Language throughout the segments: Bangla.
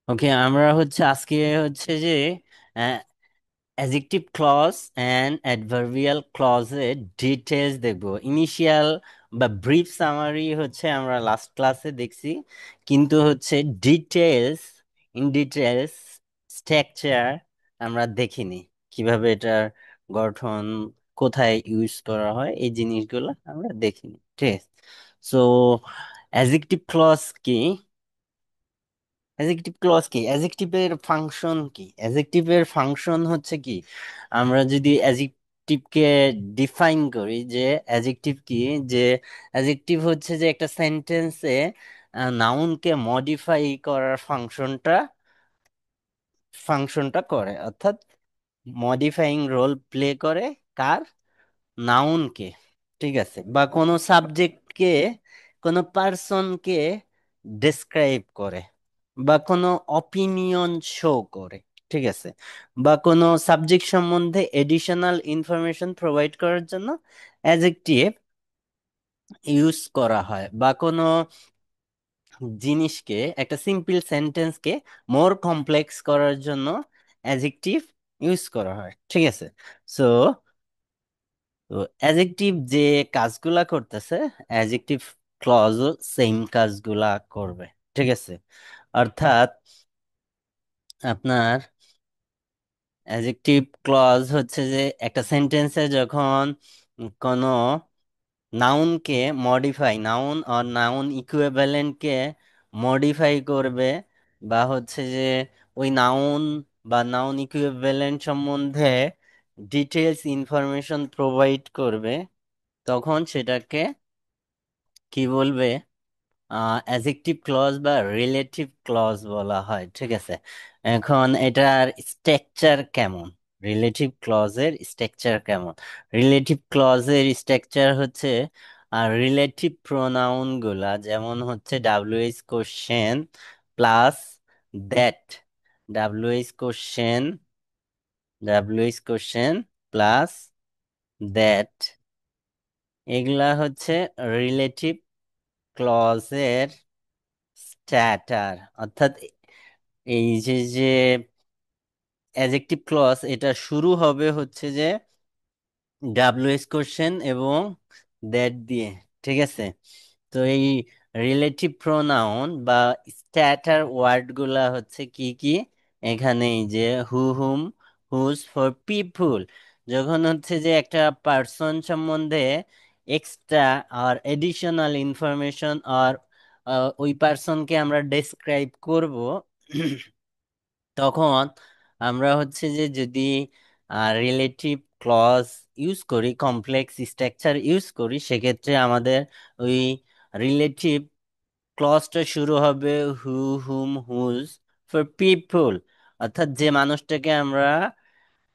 ওকে, আমরা আজকে যে অ্যাডজেক্টিভ ক্লজ অ্যান্ড অ্যাডভার্বিয়াল ক্লজের ডিটেলস দেখব। ইনিশিয়াল বা ব্রিফ সামারি আমরা লাস্ট ক্লাসে দেখছি, কিন্তু ডিটেলস, ইন ডিটেলস স্ট্রাকচার আমরা দেখিনি। কিভাবে এটার গঠন, কোথায় ইউজ করা হয়, এই জিনিসগুলো আমরা দেখিনি। ঠিক আছে, সো অ্যাডজেক্টিভ ক্লজ কি? অ্যাডজেক্টিভ ক্লজ কি? অ্যাডজেক্টিভের ফাংশন কি? অ্যাডজেক্টিভের ফাংশন কি, আমরা যদি অ্যাডজেক্টিভকে ডিফাইন করি যে অ্যাডজেক্টিভ কি, যে অ্যাডজেক্টিভ যে একটা সেন্টেন্সে নাউনকে মডিফাই করার ফাংশনটা করে, অর্থাৎ মডিফাইং রোল প্লে করে। কার? নাউনকে। ঠিক আছে, বা কোনো সাবজেক্টকে, কোনো পার্সনকে ডেসক্রাইব করে, বা কোনো অপিনিয়ন শো করে। ঠিক আছে, বা কোনো সাবজেক্ট সম্বন্ধে এডিশনাল ইনফরমেশন প্রোভাইড করার জন্য অ্যাডজেক্টিভ ইউজ করা হয়, বা কোনো জিনিসকে, একটা সিম্পল সেন্টেন্সকে মোর কমপ্লেক্স করার জন্য অ্যাডজেক্টিভ ইউজ করা হয়। ঠিক আছে, সো তো অ্যাডজেক্টিভ যে কাজগুলা করতেছে, অ্যাডজেক্টিভ ক্লজও সেম কাজগুলা করবে। ঠিক আছে, অর্থাৎ আপনার অ্যাডজেক্টিভ ক্লজ যে একটা সেন্টেন্সে যখন কোনো নাউনকে মডিফাই, নাউন আর নাউন ইকুইভ্যালেন্টকে মডিফাই করবে, বা যে ওই নাউন বা নাউন ইকুইভ্যালেন্ট সম্বন্ধে ডিটেলস ইনফরমেশন প্রোভাইড করবে, তখন সেটাকে কি বলবে? অ্যাডজেক্টিভ ক্লজ বা রিলেটিভ ক্লজ বলা হয়। ঠিক আছে, এখন এটার স্ট্রাকচার কেমন? রিলেটিভ ক্লজের স্ট্রাকচার কেমন? রিলেটিভ ক্লজের স্ট্রাকচার আর রিলেটিভ প্রোনাউন গুলা, যেমন WH question plus that, WH question, WH question plus that, এগুলা রিলেটিভ ক্লজের স্ট্যাটার। অর্থাৎ এই যে অ্যাডজেক্টিভ ক্লজ, এটা শুরু হবে ডাব্লিউএস কোশ্চেন এবং দ্যাট দিয়ে। ঠিক আছে, তো এই রিলেটিভ প্রোনাউন বা স্ট্যাটার ওয়ার্ড গুলা কি কি? এখানে এই যে হু, হুম, হুজ ফর পিপুল, যখন যে একটা পার্সন সম্বন্ধে এক্সট্রা আর এডিশনাল ইনফরমেশন আর ওই পার্সনকে আমরা ডেসক্রাইব করব, তখন আমরা যদি রিলেটিভ ক্লজ ইউজ করি, কমপ্লেক্স স্ট্রাকচার ইউজ করি, সেক্ষেত্রে আমাদের ওই রিলেটিভ ক্লজটা শুরু হবে হু, হুম, হুজ ফর পিপল, অর্থাৎ যে মানুষটাকে আমরা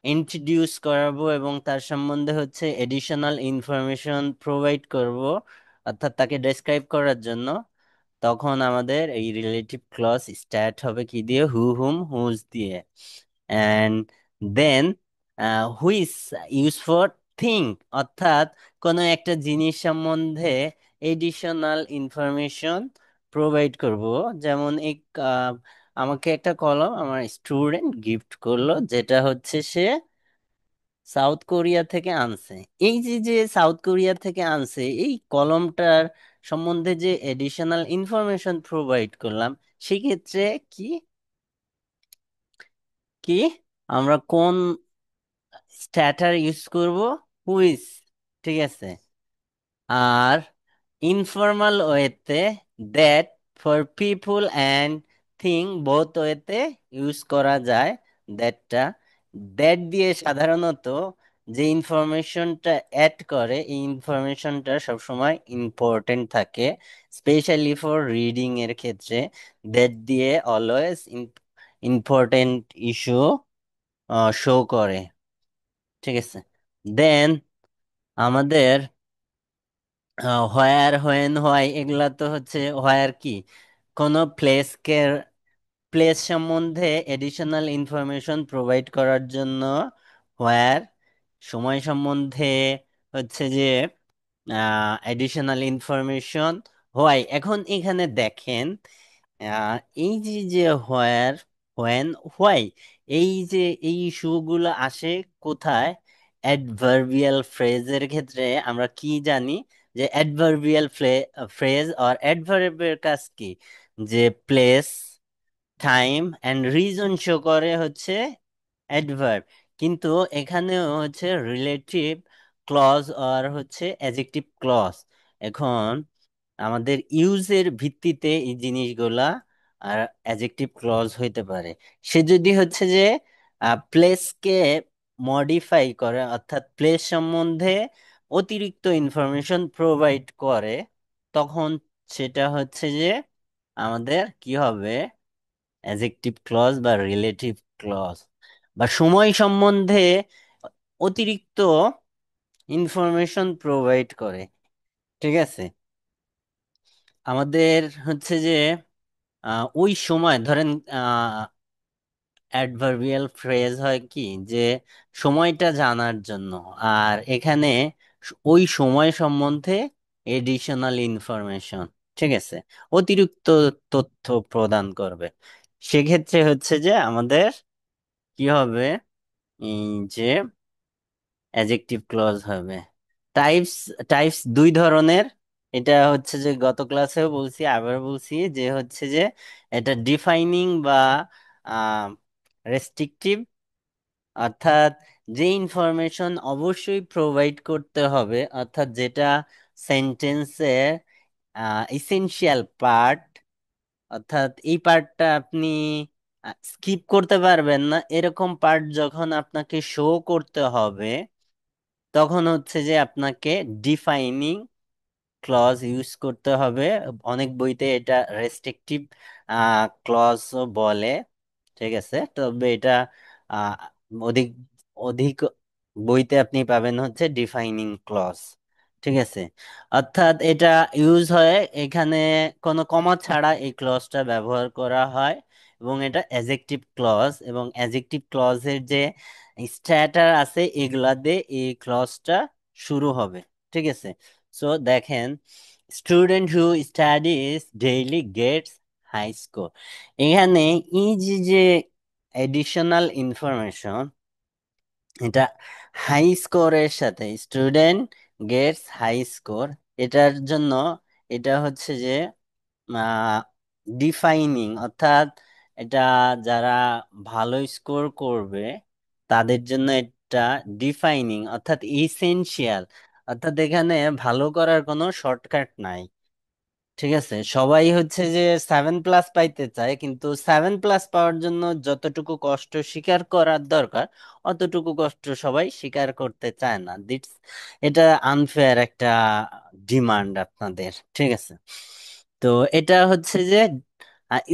ইন্ট্রোডিউস করাবো এবং তার সম্বন্ধে এডিশনাল ইনফরমেশন প্রোভাইড করব, অর্থাৎ তাকে ডেসক্রাইব করার জন্য, তখন আমাদের এই রিলেটিভ ক্লজ স্টার্ট হবে কি দিয়ে? হু, হুম, হুজ দিয়ে। And then which use for think, অর্থাৎ কোনো একটা জিনিস সম্বন্ধে এডিশনাল ইনফরমেশন প্রোভাইড করব। যেমন আমাকে একটা কলম আমার স্টুডেন্ট গিফট করলো, যেটা সে সাউথ কোরিয়া থেকে আনছে। এই যে যে সাউথ কোরিয়া থেকে আনছে, এই কলমটার সম্বন্ধে যে এডিশনাল ইনফরমেশন প্রোভাইড করলাম, সেক্ষেত্রে কি কি আমরা কোন স্ট্যাটার ইউজ করব? হুইচ। ঠিক আছে, আর ইনফর্মাল ওয়েতে that, for people and thing both ওয়েতে ইউজ করা যায় দ্যাটটা। দ্যাট দিয়ে সাধারণত যে ইনফরমেশনটা অ্যাড করে, এই ইনফরমেশনটা সবসময় ইম্পর্টেন্ট থাকে, স্পেশালি ফর রিডিং এর ক্ষেত্রে। দ্যাট দিয়ে অলওয়েজ ইম্পর্টেন্ট ইস্যু শো করে। ঠিক আছে, দেন আমাদের হোয়ার, হোয়েন, হোয়াই, এগুলা তো হোয়ার কি, কোনো প্লেসকে, প্লেস সম্বন্ধে এডিশনাল ইনফরমেশন প্রোভাইড করার জন্য হোয়ার, সময় সম্বন্ধে যে এডিশনাল ইনফরমেশন হোয়াই। এখন এখানে দেখেন, আহ, এই যে যে হোয়ার, হোয়েন, হোয়াই, এই যে এই ইস্যুগুলো আসে কোথায়? অ্যাডভার্বিয়াল ফ্রেজের ক্ষেত্রে আমরা কি জানি যে অ্যাডভার্বিয়াল ফ্রেজ আর অ্যাডভার্বের কাজ কি? যে place, time and reason show করে হচ্ছে অ্যাডভার্ব। কিন্তু এখানেও হচ্ছে রিলেটিভ ক্লজ আর হচ্ছে অ্যাডজেক্টিভ ক্লজ। এখন আমাদের ইউজের ভিত্তিতে এই জিনিসগুলা আর অ্যাডজেক্টিভ ক্লজ হইতে পারে। সে যদি হচ্ছে যে প্লেসকে মডিফাই করে, অর্থাৎ প্লেস সম্বন্ধে অতিরিক্ত ইনফরমেশন প্রোভাইড করে, তখন সেটা হচ্ছে যে আমাদের কি হবে? অ্যাডজেক্টিভ ক্লজ বা রিলেটিভ ক্লজ। বা সময় সম্বন্ধে অতিরিক্ত ইনফরমেশন প্রোভাইড করে, ঠিক আছে? আমাদের হচ্ছে যে ওই সময় ধরেন অ্যাডভার্বিয়াল ফ্রেজ হয় কি যে সময়টা জানার জন্য, আর এখানে ওই সময় সম্বন্ধে এডিশনাল ইনফরমেশন, ঠিক আছে, অতিরিক্ত তথ্য প্রদান করবে। সেক্ষেত্রে হচ্ছে যে আমাদের কি হবে? এই যে অ্যাডজেক্টিভ ক্লজ হবে। টাইপস, টাইপস দুই ধরনের। এটা হচ্ছে যে গত ক্লাসেও বলছি, আবার বলছি যে হচ্ছে যে এটা ডিফাইনিং বা রেস্ট্রিকটিভ, অর্থাৎ যে ইনফরমেশন অবশ্যই প্রোভাইড করতে হবে, অর্থাৎ যেটা সেন্টেন্সের ইসেনশিয়াল পার্ট, অর্থাৎ এই পার্টটা আপনি স্কিপ করতে পারবেন না, এরকম পার্ট যখন আপনাকে শো করতে হবে, তখন হচ্ছে যে আপনাকে ডিফাইনিং ক্লজ ইউজ করতে হবে। অনেক বইতে এটা রেস্ট্রিকটিভ ক্লজও বলে, ঠিক আছে? তবে এটা আহ, অধিক অধিক বইতে আপনি পাবেন হচ্ছে ডিফাইনিং ক্লজ, ঠিক আছে? অর্থাৎ এটা ইউজ হয় এখানে কোনো কমা ছাড়া এই ক্লজটা ব্যবহার করা হয়, এবং এটা অ্যাডজেক্টিভ ক্লজ, এবং অ্যাডজেক্টিভ ক্লজের যে স্ট্যাটার আছে এগুলা দিয়ে এই ক্লজটা শুরু হবে, ঠিক আছে? সো দেখেন, student who studies daily gets high score. এখানে এই যে যে এডিশনাল ইনফরমেশন, এটা হাই স্কোরের সাথে স্টুডেন্ট গেটস হাই স্কোর, এটার জন্য এটা হচ্ছে যে ডিফাইনিং, অর্থাৎ এটা যারা ভালো স্কোর করবে তাদের জন্য এটা ডিফাইনিং, অর্থাৎ ইসেনশিয়াল। অর্থাৎ এখানে ভালো করার কোনো শর্টকাট নাই, ঠিক আছে? সবাই হচ্ছে যে 7+ পাইতে চায়, কিন্তু 7+ পাওয়ার জন্য যতটুকু কষ্ট স্বীকার করার দরকার অতটুকু কষ্ট সবাই স্বীকার করতে চায় না। এটা আনফেয়ার একটা ডিমান্ড আপনাদের, ঠিক আছে? তো এটা হচ্ছে যে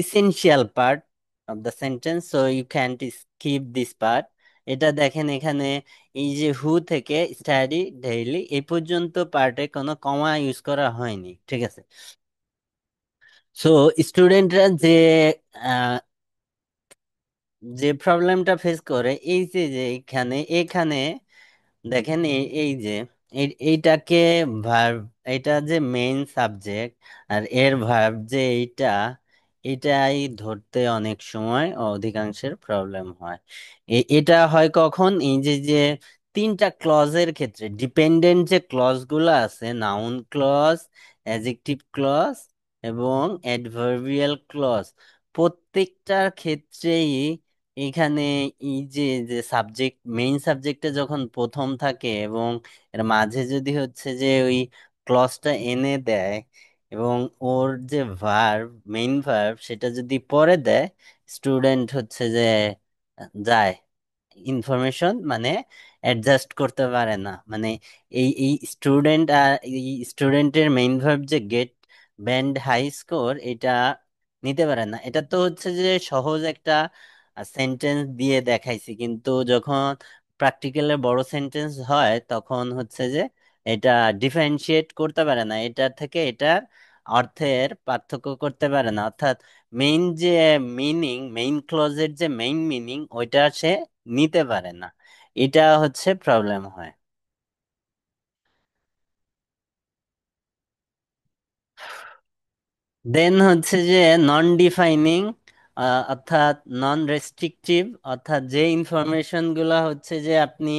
essential part of the sentence, so you can't skip this part. এটা দেখেন এখানে এই যে হু থেকে স্টাডি ডেইলি এই পর্যন্ত পার্টে কোনো কমা ইউজ করা হয়নি, ঠিক আছে? সো স্টুডেন্টরা যে আহ, যে প্রবলেমটা ফেস করে এই যে যে এখানে এখানে দেখেন এই যে এইটাকে ভার্ব, এটা যে মেইন সাবজেক্ট, আর এর ভার্ব যে এটাই ধরতে অনেক সময় অধিকাংশের প্রবলেম হয়। এটা হয় কখন? এই যে যে তিনটা ক্লজের ক্ষেত্রে, ডিপেন্ডেন্ট যে ক্লজগুলো আছে, নাউন ক্লজ, অ্যাডজেক্টিভ ক্লজ এবং অ্যাডভার্বিয়াল ক্লজ, প্রত্যেকটার ক্ষেত্রেই এখানে এই যে যে সাবজেক্ট, মেইন সাবজেক্টটা যখন প্রথম থাকে এবং এর মাঝে যদি হচ্ছে যে ওই ক্লজটা এনে দেয়, এবং ওর যে ভার্ব, মেইন ভার্ব, সেটা যদি পরে দেয়, স্টুডেন্ট হচ্ছে যে যায় ইনফরমেশন মানে অ্যাডজাস্ট করতে পারে না। মানে এই স্টুডেন্ট আর এই স্টুডেন্টের মেইন ভার্ব যে গেট ব্যান্ড হাই স্কোর, এটা নিতে পারে না। এটা তো হচ্ছে যে সহজ একটা সেন্টেন্স দিয়ে দেখাইছি, কিন্তু যখন প্র্যাকটিক্যালের বড় সেন্টেন্স হয় তখন হচ্ছে যে এটা ডিফারেন্সিয়েট করতে পারে না, এটার থেকে এটার অর্থের পার্থক্য করতে পারে না। অর্থাৎ মেইন যে মিনিং, মেইন ক্লজের যে মেইন মিনিং, ওইটা সে নিতে পারে না। এটা হচ্ছে প্রবলেম হয়। দেন হচ্ছে যে নন ডিফাইনিং, অর্থাৎ নন রেস্ট্রিকটিভ, অর্থাৎ যে ইনফরমেশন গুলা হচ্ছে যে আপনি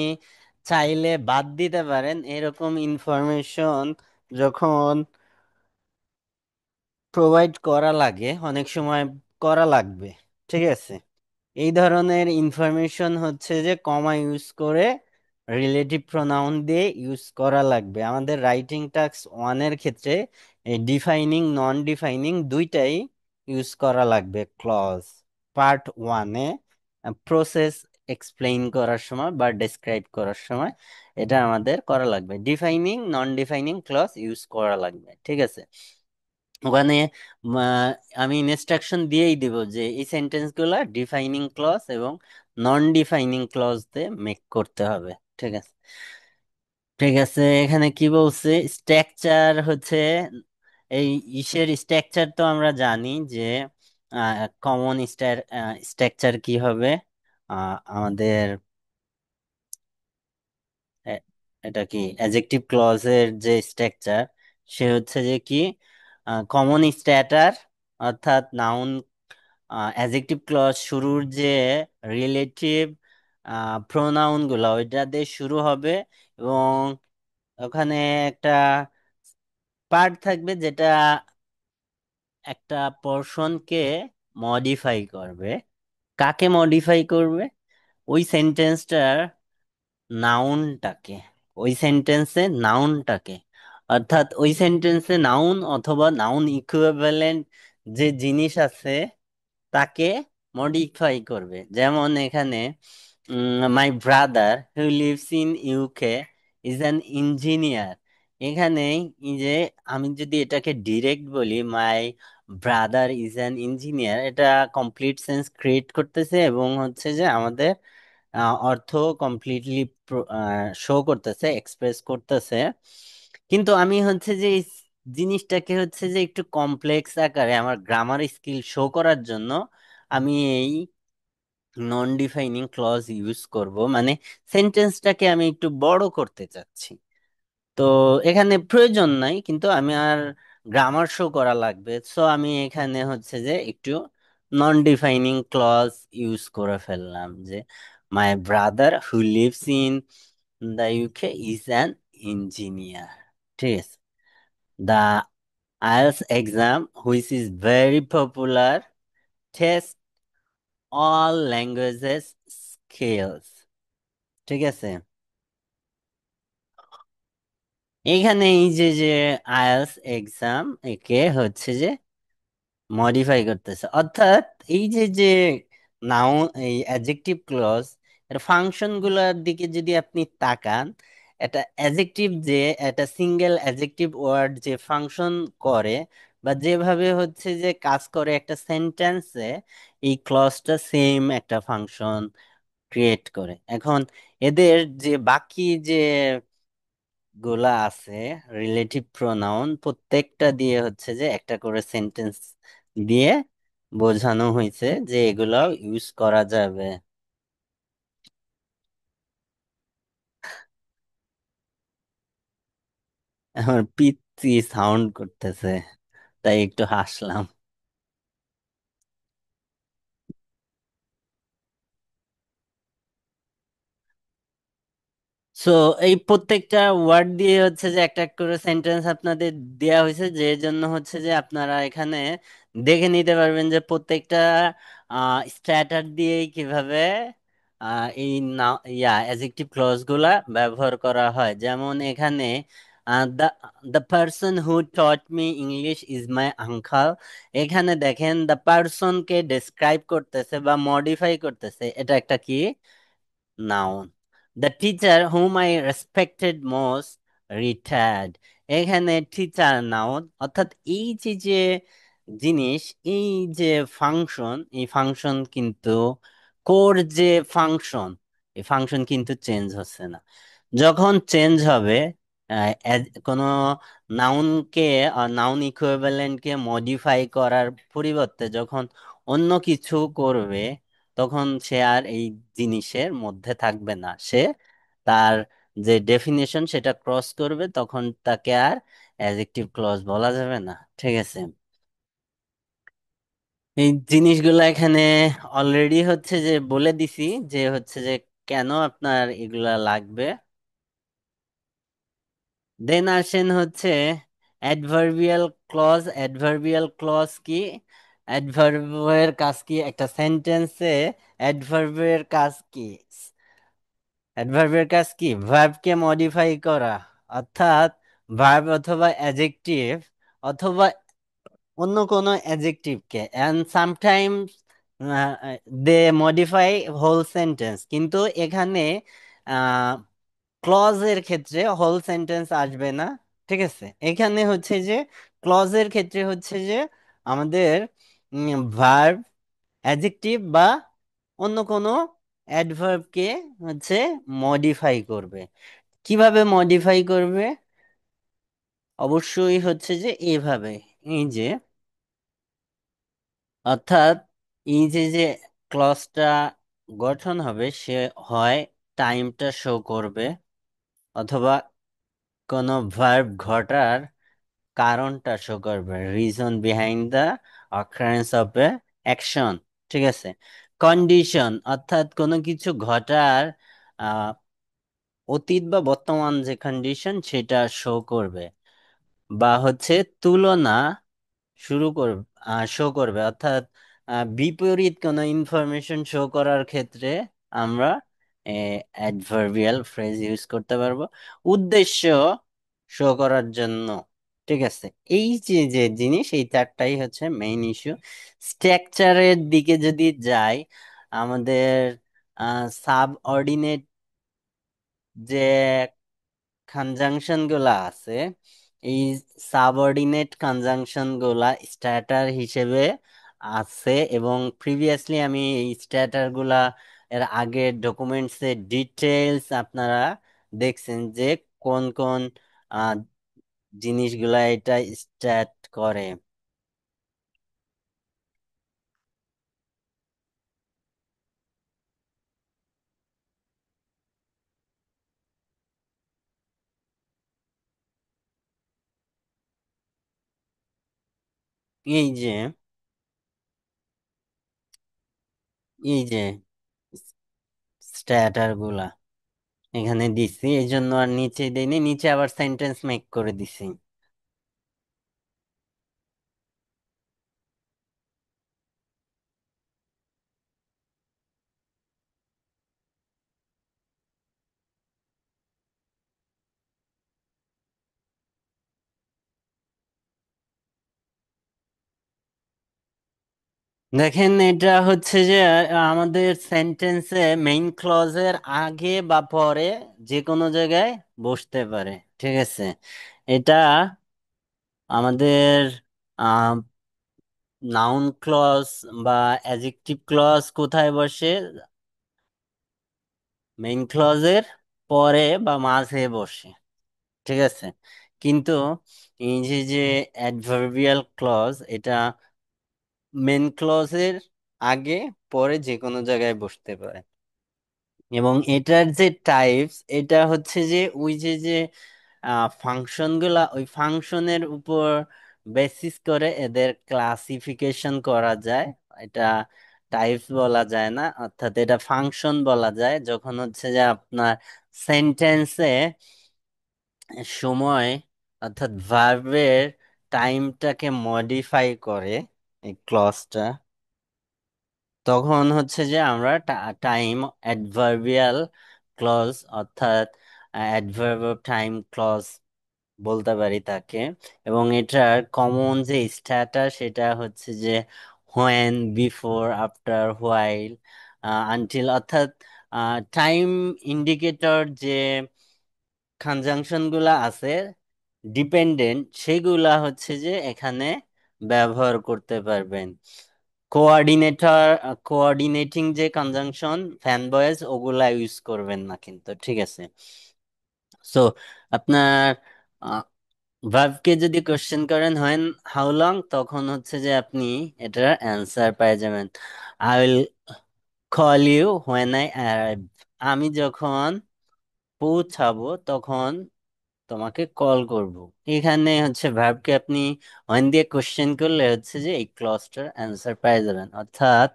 চাইলে বাদ দিতে পারেন, এরকম ইনফরমেশন যখন প্রোভাইড করা লাগে, অনেক সময় করা লাগবে, ঠিক আছে, এই ধরনের ইনফরমেশন হচ্ছে যে কমা ইউজ করে রিলেটিভ প্রোনাউন দিয়ে ইউজ করা লাগবে। আমাদের রাইটিং টাস্ক ওয়ানের ক্ষেত্রে এই ডিফাইনিং নন ডিফাইনিং দুইটাই ইউজ করা লাগবে ক্লজ পার্ট ওয়ানে, প্রসেস এক্সপ্লেইন করার সময় বা ডেসক্রাইব করার সময় এটা আমাদের করা লাগবে, ডিফাইনিং নন ডিফাইনিং ক্লজ ইউজ করা লাগবে, ঠিক আছে। ওখানে আমি ইনস্ট্রাকশন দিয়েই দিব যে এই সেন্টেন্স গুলা ডিফাইনিং ক্লজ এবং নন ডিফাইনিং ক্লজ দিয়ে মেক করতে হবে, ঠিক আছে। ঠিক আছে, এখানে কি বলছে স্ট্রাকচার হচ্ছে, এই ইসের স্ট্রাকচার তো আমরা জানি যে কমন স্ট্রাকচার কি হবে, আমাদের এ- এটা কি অ্যাডজেক্টিভ ক্লজের যে স্ট্রাকচার, সে হচ্ছে যে কি কমন স্ট্যাটার, অর্থাৎ নাউন অ্যাডজেক্টিভ ক্লজ শুরুর যে রিলেটিভ প্রোনাউন গুলো ওইটা দিয়ে শুরু হবে, এবং ওখানে একটা পার্ট থাকবে যেটা একটা পোর্শনকে মডিফাই করবে। কাকে মডিফাই করবে? ওই সেন্টেন্সটার নাউনটাকে, ওই সেন্টেন্সে নাউনটাকে, অর্থাৎ ওই সেন্টেন্সে নাউন অথবা নাউন ইকুইভ্যালেন্ট যে জিনিস আছে তাকে মডিফাই করবে। যেমন এখানে my brother who lives in UK is an engineer. এখানে এই যে আমি যদি এটাকে ডিরেক্ট বলি my brother is an engineer, এটা কমপ্লিট সেন্স ক্রিয়েট করতেছে এবং হচ্ছে যে আমাদের অর্থ কমপ্লিটলি শো করতেছে, এক্সপ্রেস করতেছে। কিন্তু আমি হচ্ছে যে এই জিনিসটাকে হচ্ছে যে একটু কমপ্লেক্স আকারে আমার গ্রামার স্কিল শো করার জন্য আমি এই নন ডিফাইনিং ক্লজ ইউজ করব, মানে সেন্টেন্সটাকে আমি একটু বড় করতে চাচ্ছি। তো এখানে প্রয়োজন নাই, কিন্তু আমি আর গ্রামার শো করা লাগবে, সো আমি এখানে হচ্ছে যে একটু নন ডিফাইনিং ক্লজ ইউজ করে ফেললাম যে my brother who lives in the UK is an engineer, ঠিক আছে। The IELTS exam which is very popular test all languages skills, ঠিক আছে। এখানে এই যে যে আইএলটিএস এক্সাম একে হচ্ছে যে মডিফাই করতেছে, অর্থাৎ এই যে যে নাউন এই অ্যাডজেক্টিভ ক্লজ এর ফাংশন গুলোর দিকে যদি আপনি তাকান, এটা অ্যাডজেক্টিভ যে একটা সিঙ্গেল অ্যাডজেক্টিভ ওয়ার্ড যে ফাংশন করে বা যেভাবে হচ্ছে যে কাজ করে একটা সেন্টেন্সে, এই ক্লজটা সেম একটা ফাংশন ক্রিয়েট করে। এখন এদের যে বাকি যে গুলা আছে রিলেটিভ প্রোনাউন, প্রত্যেকটা দিয়ে হচ্ছে যে একটা করে সেন্টেন্স দিয়ে বোঝানো হয়েছে যে এগুলো ইউজ করা যাবে। আমার পিচ্ছি সাউন্ড করতেছে, তাই একটু হাসলাম। সো এই প্রত্যেকটা ওয়ার্ড দিয়ে হচ্ছে যে একটা একটা করে সেন্টেন্স আপনাদের দেয়া হয়েছে, যে জন্য হচ্ছে যে আপনারা এখানে দেখে নিতে পারবেন যে প্রত্যেকটা স্ট্যাটার দিয়ে কিভাবে এই না অ্যাডজেক্টিভ ক্লজ গুলা ব্যবহার করা হয়। যেমন এখানে the the person who taught me English is my uncle, এখানে দেখেন দ্য পার্সনকে ডেসক্রাইব করতেছে বা মডিফাই করতেছে, এটা একটা কি noun. The teacher hmm I respected most retired, এখানে টিচার নাউন, অর্থাৎ এই যে যে জিনিস, এই যে ফাংশন, এই ফাংশন কিন্তু কোর যে ফাংশন, এই ফাংশন কিন্তু চেঞ্জ হচ্ছে না। যখন চেঞ্জ হবে কোনো নাউনকে নাউন ইকুইভ্যালেন্টকে মডিফাই করার পরিবর্তে যখন অন্য কিছু করবে, তখন সে আর এই জিনিসের মধ্যে থাকবে না, সে তার যে ডেফিনেশন সেটা ক্রস করবে, তখন তাকে আর অ্যাডজেক্টিভ ক্লজ বলা যাবে না, ঠিক আছে। এই জিনিসগুলো এখানে অলরেডি হচ্ছে যে বলে দিছি, যে হচ্ছে যে কেন আপনার এগুলা লাগবে। দেন আসেন হচ্ছে অ্যাডভার্বিয়াল ক্লজ। অ্যাডভার্বিয়াল ক্লজ কি? অ্যাডভার্বের কাজ কি? একটা সেন্টেন্সে অ্যাডভার্বের কাজ কি? অ্যাডভার্বের কাজ কি? ভার্বকে মডিফাই করা, অর্থাৎ ভার্ব অথবা অ্যাডজেক্টিভ অথবা অন্য কোনো অ্যাডজেক্টিভকে, and sometimes they modify whole sentence. কিন্তু এখানে ক্লজের ক্ষেত্রে হোল সেন্টেন্স আসবে না। ঠিক আছে, এখানে হচ্ছে যে ক্লজের ক্ষেত্রে হচ্ছে যে আমাদের ভার্ব, অ্যাডজেক্টিভ বা অন্য কোনো অ্যাডভার্বকে হচ্ছে মডিফাই করবে। কিভাবে মডিফাই করবে? অবশ্যই হচ্ছে যে এভাবে, এই যে, অর্থাৎ এই যে যে ক্লজটা গঠন হবে, সে হয় টাইমটা শো করবে, অথবা কোনো ভার্ব ঘটার কারণটা শো করবে, reason behind the occurrence of A action. ঠিক আছে। কন্ডিশন, অর্থাৎ কোনো কিছু ঘটার আহ, অতীত বা বর্তমান যে কন্ডিশন সেটা শো করবে। বা হচ্ছে তুলনা শুরু করবে, শো করবে, অর্থাৎ বিপরীত কোনো ইনফরমেশন শো করার ক্ষেত্রে আমরা অ্যাডভার্বিয়াল ফ্রেজ ইউজ করতে পারবো। উদ্দেশ্য শো করার জন্য। ঠিক আছে। এই যে যে জিনিস, এই চারটাই হচ্ছে মেইন ইস্যু। স্ট্রাকচারের দিকে যদি যাই, আমাদের সাবঅর্ডিনেট যে কনজাংশন গুলা আছে, এই সাবঅর্ডিনেট কনজাংশন গুলা স্ট্যাটার হিসেবে আছে, এবং প্রিভিয়াসলি আমি এই স্ট্যাটার গুলা এর আগের ডকুমেন্টসে ডিটেলস আপনারা দেখছেন যে কোন কোন আহ, জিনিসগুলা এটা স্ট্যাট করে। এই যে এই যে স্ট্যাটার গুলা এখানে দিছি, এই জন্য আর নিচে দেইনি, নিচে আবার সেন্টেন্স মেক করে দিছি। দেখেন, এটা হচ্ছে যে আমাদের সেন্টেন্সে মেইন ক্লজের আগে বা পরে যে কোনো জায়গায় বসতে পারে। ঠিক আছে। এটা আমাদের নাউন ক্লজ বা অ্যাডজেক্টিভ ক্লজ কোথায় বসে? মেইন ক্লজের পরে বা মাঝে বসে। ঠিক আছে। কিন্তু এই যে যে অ্যাডভার্বিয়াল ক্লজ, এটা মেইন ক্লজের আগে পরে যে কোনো জায়গায় বসতে পারে। এবং এটার যে টাইপস, এটা হচ্ছে যে ওই যে যে ফাংশন গুলা, ওই ফাংশনের উপর বেসিস করে এদের ক্লাসিফিকেশন করা যায়। এটা টাইপস বলা যায় না, অর্থাৎ এটা ফাংশন বলা যায় যখন হচ্ছে যে আপনার সেন্টেন্সে সময়, অর্থাৎ ভার্বের টাইমটাকে মডিফাই করে এই ক্লজটা, তখন হচ্ছে যে আমরা টাইম অ্যাডভার্বিয়াল ক্লজ, অর্থাৎ অ্যাডভার্ব অফ টাইম ক্লজ বলতে পারি তাকে। এবং এটার কমন যে স্ট্যাটাস, সেটা হচ্ছে যে when, before, after, while, until, অর্থাৎ টাইম ইন্ডিকেটর যে কনজাংশন গুলা আছে ডিপেন্ডেন্ট, সেগুলা হচ্ছে যে এখানে ব্যবহার করতে পারবেন। কোঅর্ডিনেটর, কোঅর্ডিনেটিং যে কনজাংশন, ফ্যান বয়েজ, ওগুলা ইউজ করবেন না কিন্তু। ঠিক আছে। সো আপনার ভার্বকে যদি কোশ্চেন করেন হোয়েন, হাউ লং, তখন হচ্ছে যে আপনি এটার অ্যান্সার পেয়ে যাবেন। I will call you when I arrive, আমি যখন পৌঁছাবো তখন তোমাকে কল করব। এখানে হচ্ছে ভার্বকে আপনি ওয়েন দিয়ে কোশ্চেন করলে হচ্ছে যে এই ক্লজটার অ্যান্সার পেয়ে যাবেন। অর্থাৎ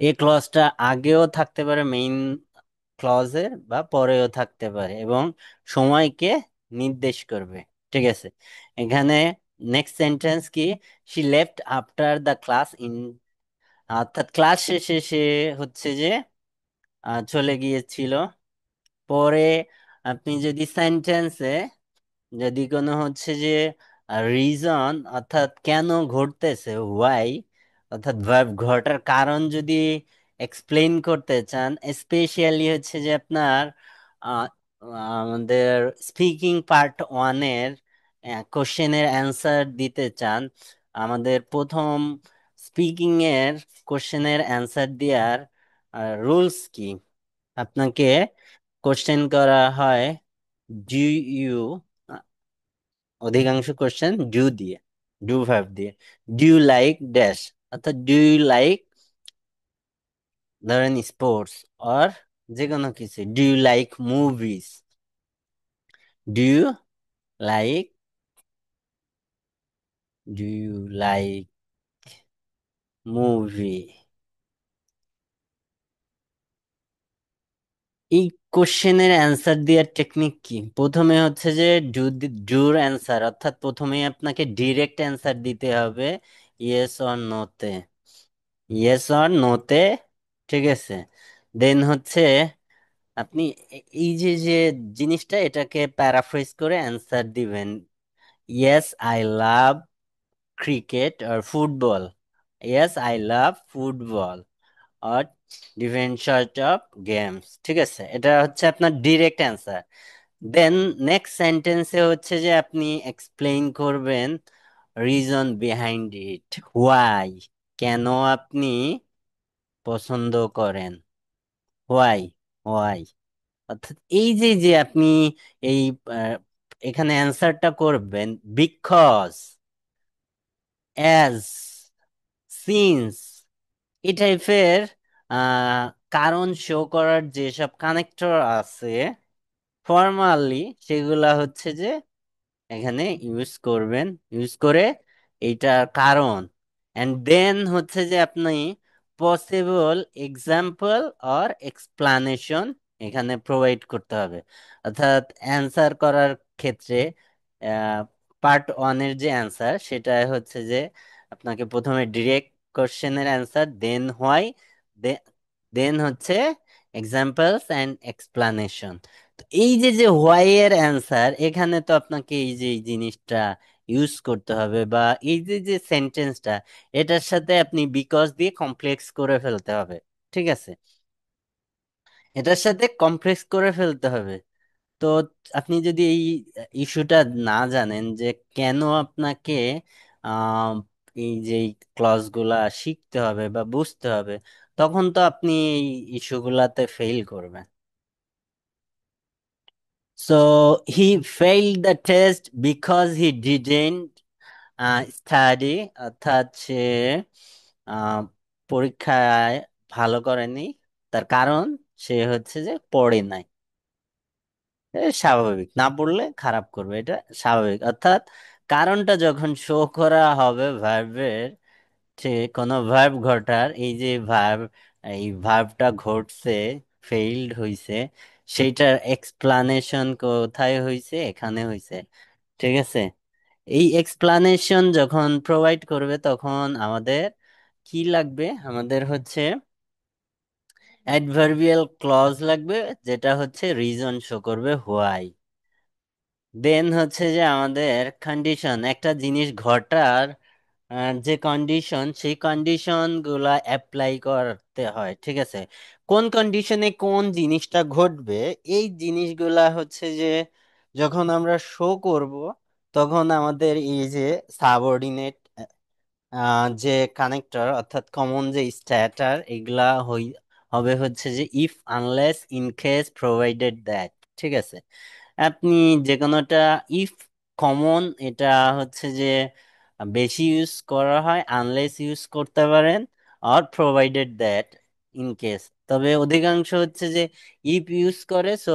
এই ক্লজটা আগেও থাকতে পারে মেইন ক্লজের, বা পরেও থাকতে পারে, এবং সময়কে নির্দেশ করবে। ঠিক আছে। এখানে নেক্সট সেন্টেন্স কি, she left after the class in, অর্থাৎ ক্লাস শেষে সে হচ্ছে যে চলে গিয়েছিল। পরে আপনি যদি সেন্টেন্সে যদি কোনো হচ্ছে যে রিজন, অর্থাৎ কেন ঘটতেছে, হোয়াই, অর্থাৎ ভার্ব ঘটার কারণ যদি এক্সপ্লেইন করতে চান, স্পেশালি হচ্ছে যে আপনার আহ, আমাদের স্পিকিং পার্ট ওয়ানের কোশ্চেনের অ্যান্সার দিতে চান, আমাদের প্রথম স্পিকিং এর কোশ্চেনের অ্যান্সার দেওয়ার রুলস কি, আপনাকে কোশ্চেন করা হয় ডু ইউ, অধিকাংশ কোশ্চেন ডু দিয়ে, ডু ভার্ব দিয়ে। ডু ইউ লাইক ড্যাশ, অর্থাৎ ডু ইউ লাইক ধরেন স্পোর্টস অর যে কোনো কিছু, do you like movies, do you like, do you like movie. এই কোশ্চেনের অ্যান্সার দেওয়ার টেকনিক কি, প্রথমে হচ্ছে যে ডুর অ্যান্সার, অর্থাৎ প্রথমে আপনাকে ডিরেক্ট অ্যান্সার দিতে হবে ইয়েস অর নোতে, ইয়েস অর নোতে। ঠিক আছে। দেন হচ্ছে আপনি এই যে যে জিনিসটা, এটাকে প্যারাফ্রেজ করে অ্যান্সার দিবেন। ইয়েস আই লাভ ক্রিকেট আর football, yes I love football আর ডিফারেন্ট সর্ট অফ গেমস। ঠিক আছে, এটা হচ্ছে আপনার ডিরেক্ট অ্যান্সার। দেন নেক্সট সেন্টেন্সে হচ্ছে যে আপনি এক্সপ্লেইন করবেন রিজন বিহাইন্ড ইট, হোয়াই, কেন আপনি পছন্দ করেন, হোয়াই, হোয়াই। অর্থাৎ এই যে যে আপনি এই আহ, এখানে অ্যান্সারটা করবেন বিকজ, অ্যাজ, সিন্স, এই টাইপের কারণ শো করার যেসব কানেক্টর আছে ফর্মালি, সেগুলা হচ্ছে যে এখানে ইউজ করবেন, ইউজ করে এইটার কারণ, এন্ড দেন হচ্ছে যে আপনি পসিবল এক্সাম্পল অর এক্সপ্লানেশন এখানে প্রোভাইড করতে হবে। অর্থাৎ অ্যান্সার করার ক্ষেত্রে পার্ট ওয়ানের যে অ্যান্সার, সেটা হচ্ছে যে আপনাকে প্রথমে ডিরেক্ট কোশ্চেনের অ্যান্সার, দেন হোয়াই, দেন হচ্ছে এক্সাম্পলস অ্যান্ড এক্সপ্লানেশন। তো এই যে যে হোয়াই এর অ্যান্সার, এখানে তো আপনাকে এই যে এই জিনিসটা ইউজ করতে হবে, বা এই যে যে সেন্টেন্সটা, এটার সাথে আপনি বিকজ দিয়ে কমপ্লেক্স করে ফেলতে হবে। ঠিক আছে, এটার সাথে কমপ্লেক্স করে ফেলতে হবে। তো আপনি যদি এই ইস্যুটা না জানেন যে কেন আপনাকে আহ এই যে ক্লজ গুলা শিখতে হবে বা বুঝতে হবে, তখন তো আপনি এই ইস্যুগুলাতে ফেল করবেন। So he failed the test because he didn't study, অর্থাৎ সে আহ, পরীক্ষায় ভালো করেনি, তার কারণ সে হচ্ছে যে পড়ে নাই। স্বাভাবিক, না পড়লে খারাপ করবে, এটা স্বাভাবিক। অর্থাৎ কারণটা যখন শো করা হবে ভার্বের, সে কোনো ভার্ব ঘটার, এই যে ভার্ব, এই ভার্বটা ঘটছে, ফেইল্ড হইছে, সেইটার এক্সপ্লানেশন কোথায় হইছে, এখানে হইছে। ঠিক আছে। এই এক্সপ্লানেশন যখন প্রোভাইড করবে, তখন আমাদের কি লাগবে, আমাদের হচ্ছে অ্যাডভার্বিয়াল ক্লজ লাগবে, যেটা হচ্ছে রিজন শো করবে, হোয়াই। দেন হচ্ছে যে আমাদের কন্ডিশন, একটা জিনিস ঘটার যে কন্ডিশন, সেই কন্ডিশন গুলা অ্যাপ্লাই করতে হয়। ঠিক আছে, কোন কন্ডিশনে কোন জিনিসটা ঘটবে, এই জিনিসগুলা হচ্ছে যে যখন আমরা শো করব, তখন আমাদের এই যে সাবঅর্ডিনেট যে কানেক্টর, অর্থাৎ কমন যে স্ট্যাটার, এগুলা হবে হচ্ছে যে if, unless, in case, provided that. ঠিক আছে। আপনি যে কোনোটা, ইফ কমন, এটা হচ্ছে যে বেশি ইউজ করা হয়, আনলেস ইউজ করতে পারেন, আর প্রোভাইডেড দ্যাট, ইন কেস। তবে অধিকাংশ হচ্ছে যে ইফ ইউজ করে, সো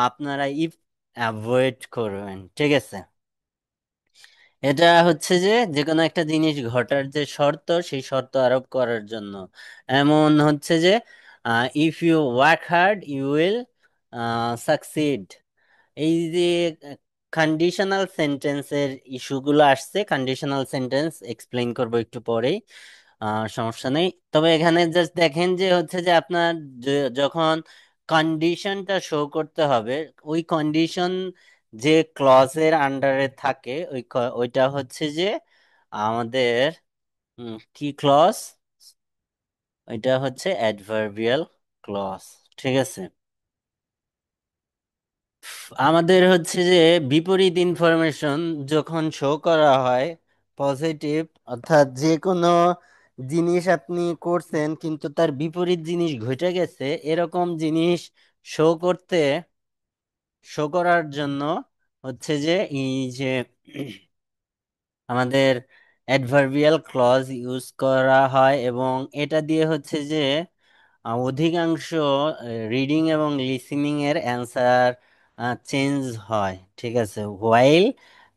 আপনারা ইফ অ্যাভয়েড করবেন, ঠিক আছে। এটা হচ্ছে যে যে কোনো একটা জিনিস ঘটার যে শর্ত, সেই শর্ত আরোপ করার জন্য। এমন হচ্ছে যে if you work hard you will succeed. এই যে কন্ডিশনাল সেন্টেন্সের ইস্যুগুলো আসছে, কন্ডিশনাল সেন্টেন্স এক্সপ্লেইন করবো একটু পরেই, সমস্যা নেই। তবে এখানে জাস্ট দেখেন যে হচ্ছে যে আপনার যখন কন্ডিশনটা শো করতে হবে, ওই কন্ডিশন যে ক্লজের আন্ডারে থাকে, ওইটা হচ্ছে যে আমাদের কি ক্লজ, ওইটা হচ্ছে অ্যাডভার্বিয়াল ক্লজ, ঠিক আছে। আমাদের হচ্ছে যে বিপরীত ইনফরমেশন যখন শো করা হয়, পজিটিভ, অর্থাৎ যে কোনো জিনিস আপনি করছেন কিন্তু তার বিপরীত জিনিস ঘটে গেছে, এরকম জিনিস শো করতে, শো করার জন্য হচ্ছে যে এই যে আমাদের অ্যাডভার্বিয়াল ক্লজ ইউজ করা হয়। এবং এটা দিয়ে হচ্ছে যে অধিকাংশ রিডিং এবং লিসেনিং এর অ্যান্সার চেঞ্জ হয়, ঠিক আছে। হোয়াইল,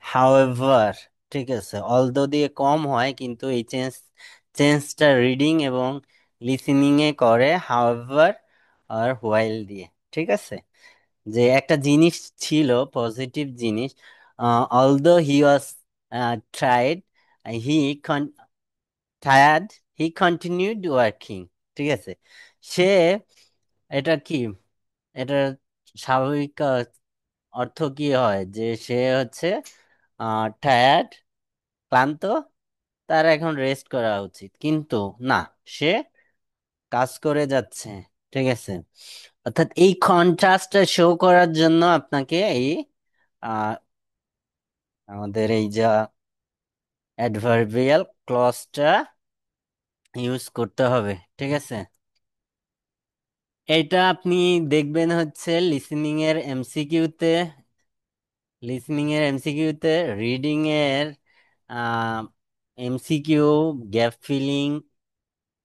হাউএভার, ঠিক আছে, অলদো দিয়ে কম হয়, কিন্তু এই চেঞ্জটা রিডিং এবং লিসেনিং এ করে হাউএভার আর হোয়াইল দিয়ে, ঠিক আছে। যে একটা জিনিস ছিল, পজিটিভ জিনিস, although he was tried, he tired, he continued working, ঠিক আছে। সে, এটা কি, এটা স্বাভাবিক অর্থ কি হয় যে সে হচ্ছে টায়ার্ড, ক্লান্ত, তার এখন রেস্ট করা উচিত, কিন্তু না, সে কাজ করে যাচ্ছে, ঠিক আছে। অর্থাৎ এই কন্ট্রাস্টটা শো করার জন্য আপনাকে এই আহ, আমাদের এই যা অ্যাডভার্বিয়াল ক্লজটা ইউজ করতে হবে, ঠিক আছে। এটা আপনি দেখবেন হচ্ছে লিসনিং এর এমসিকিউতে, রিডিং এর এমসিকিউ, গ্যাপ ফিলিং,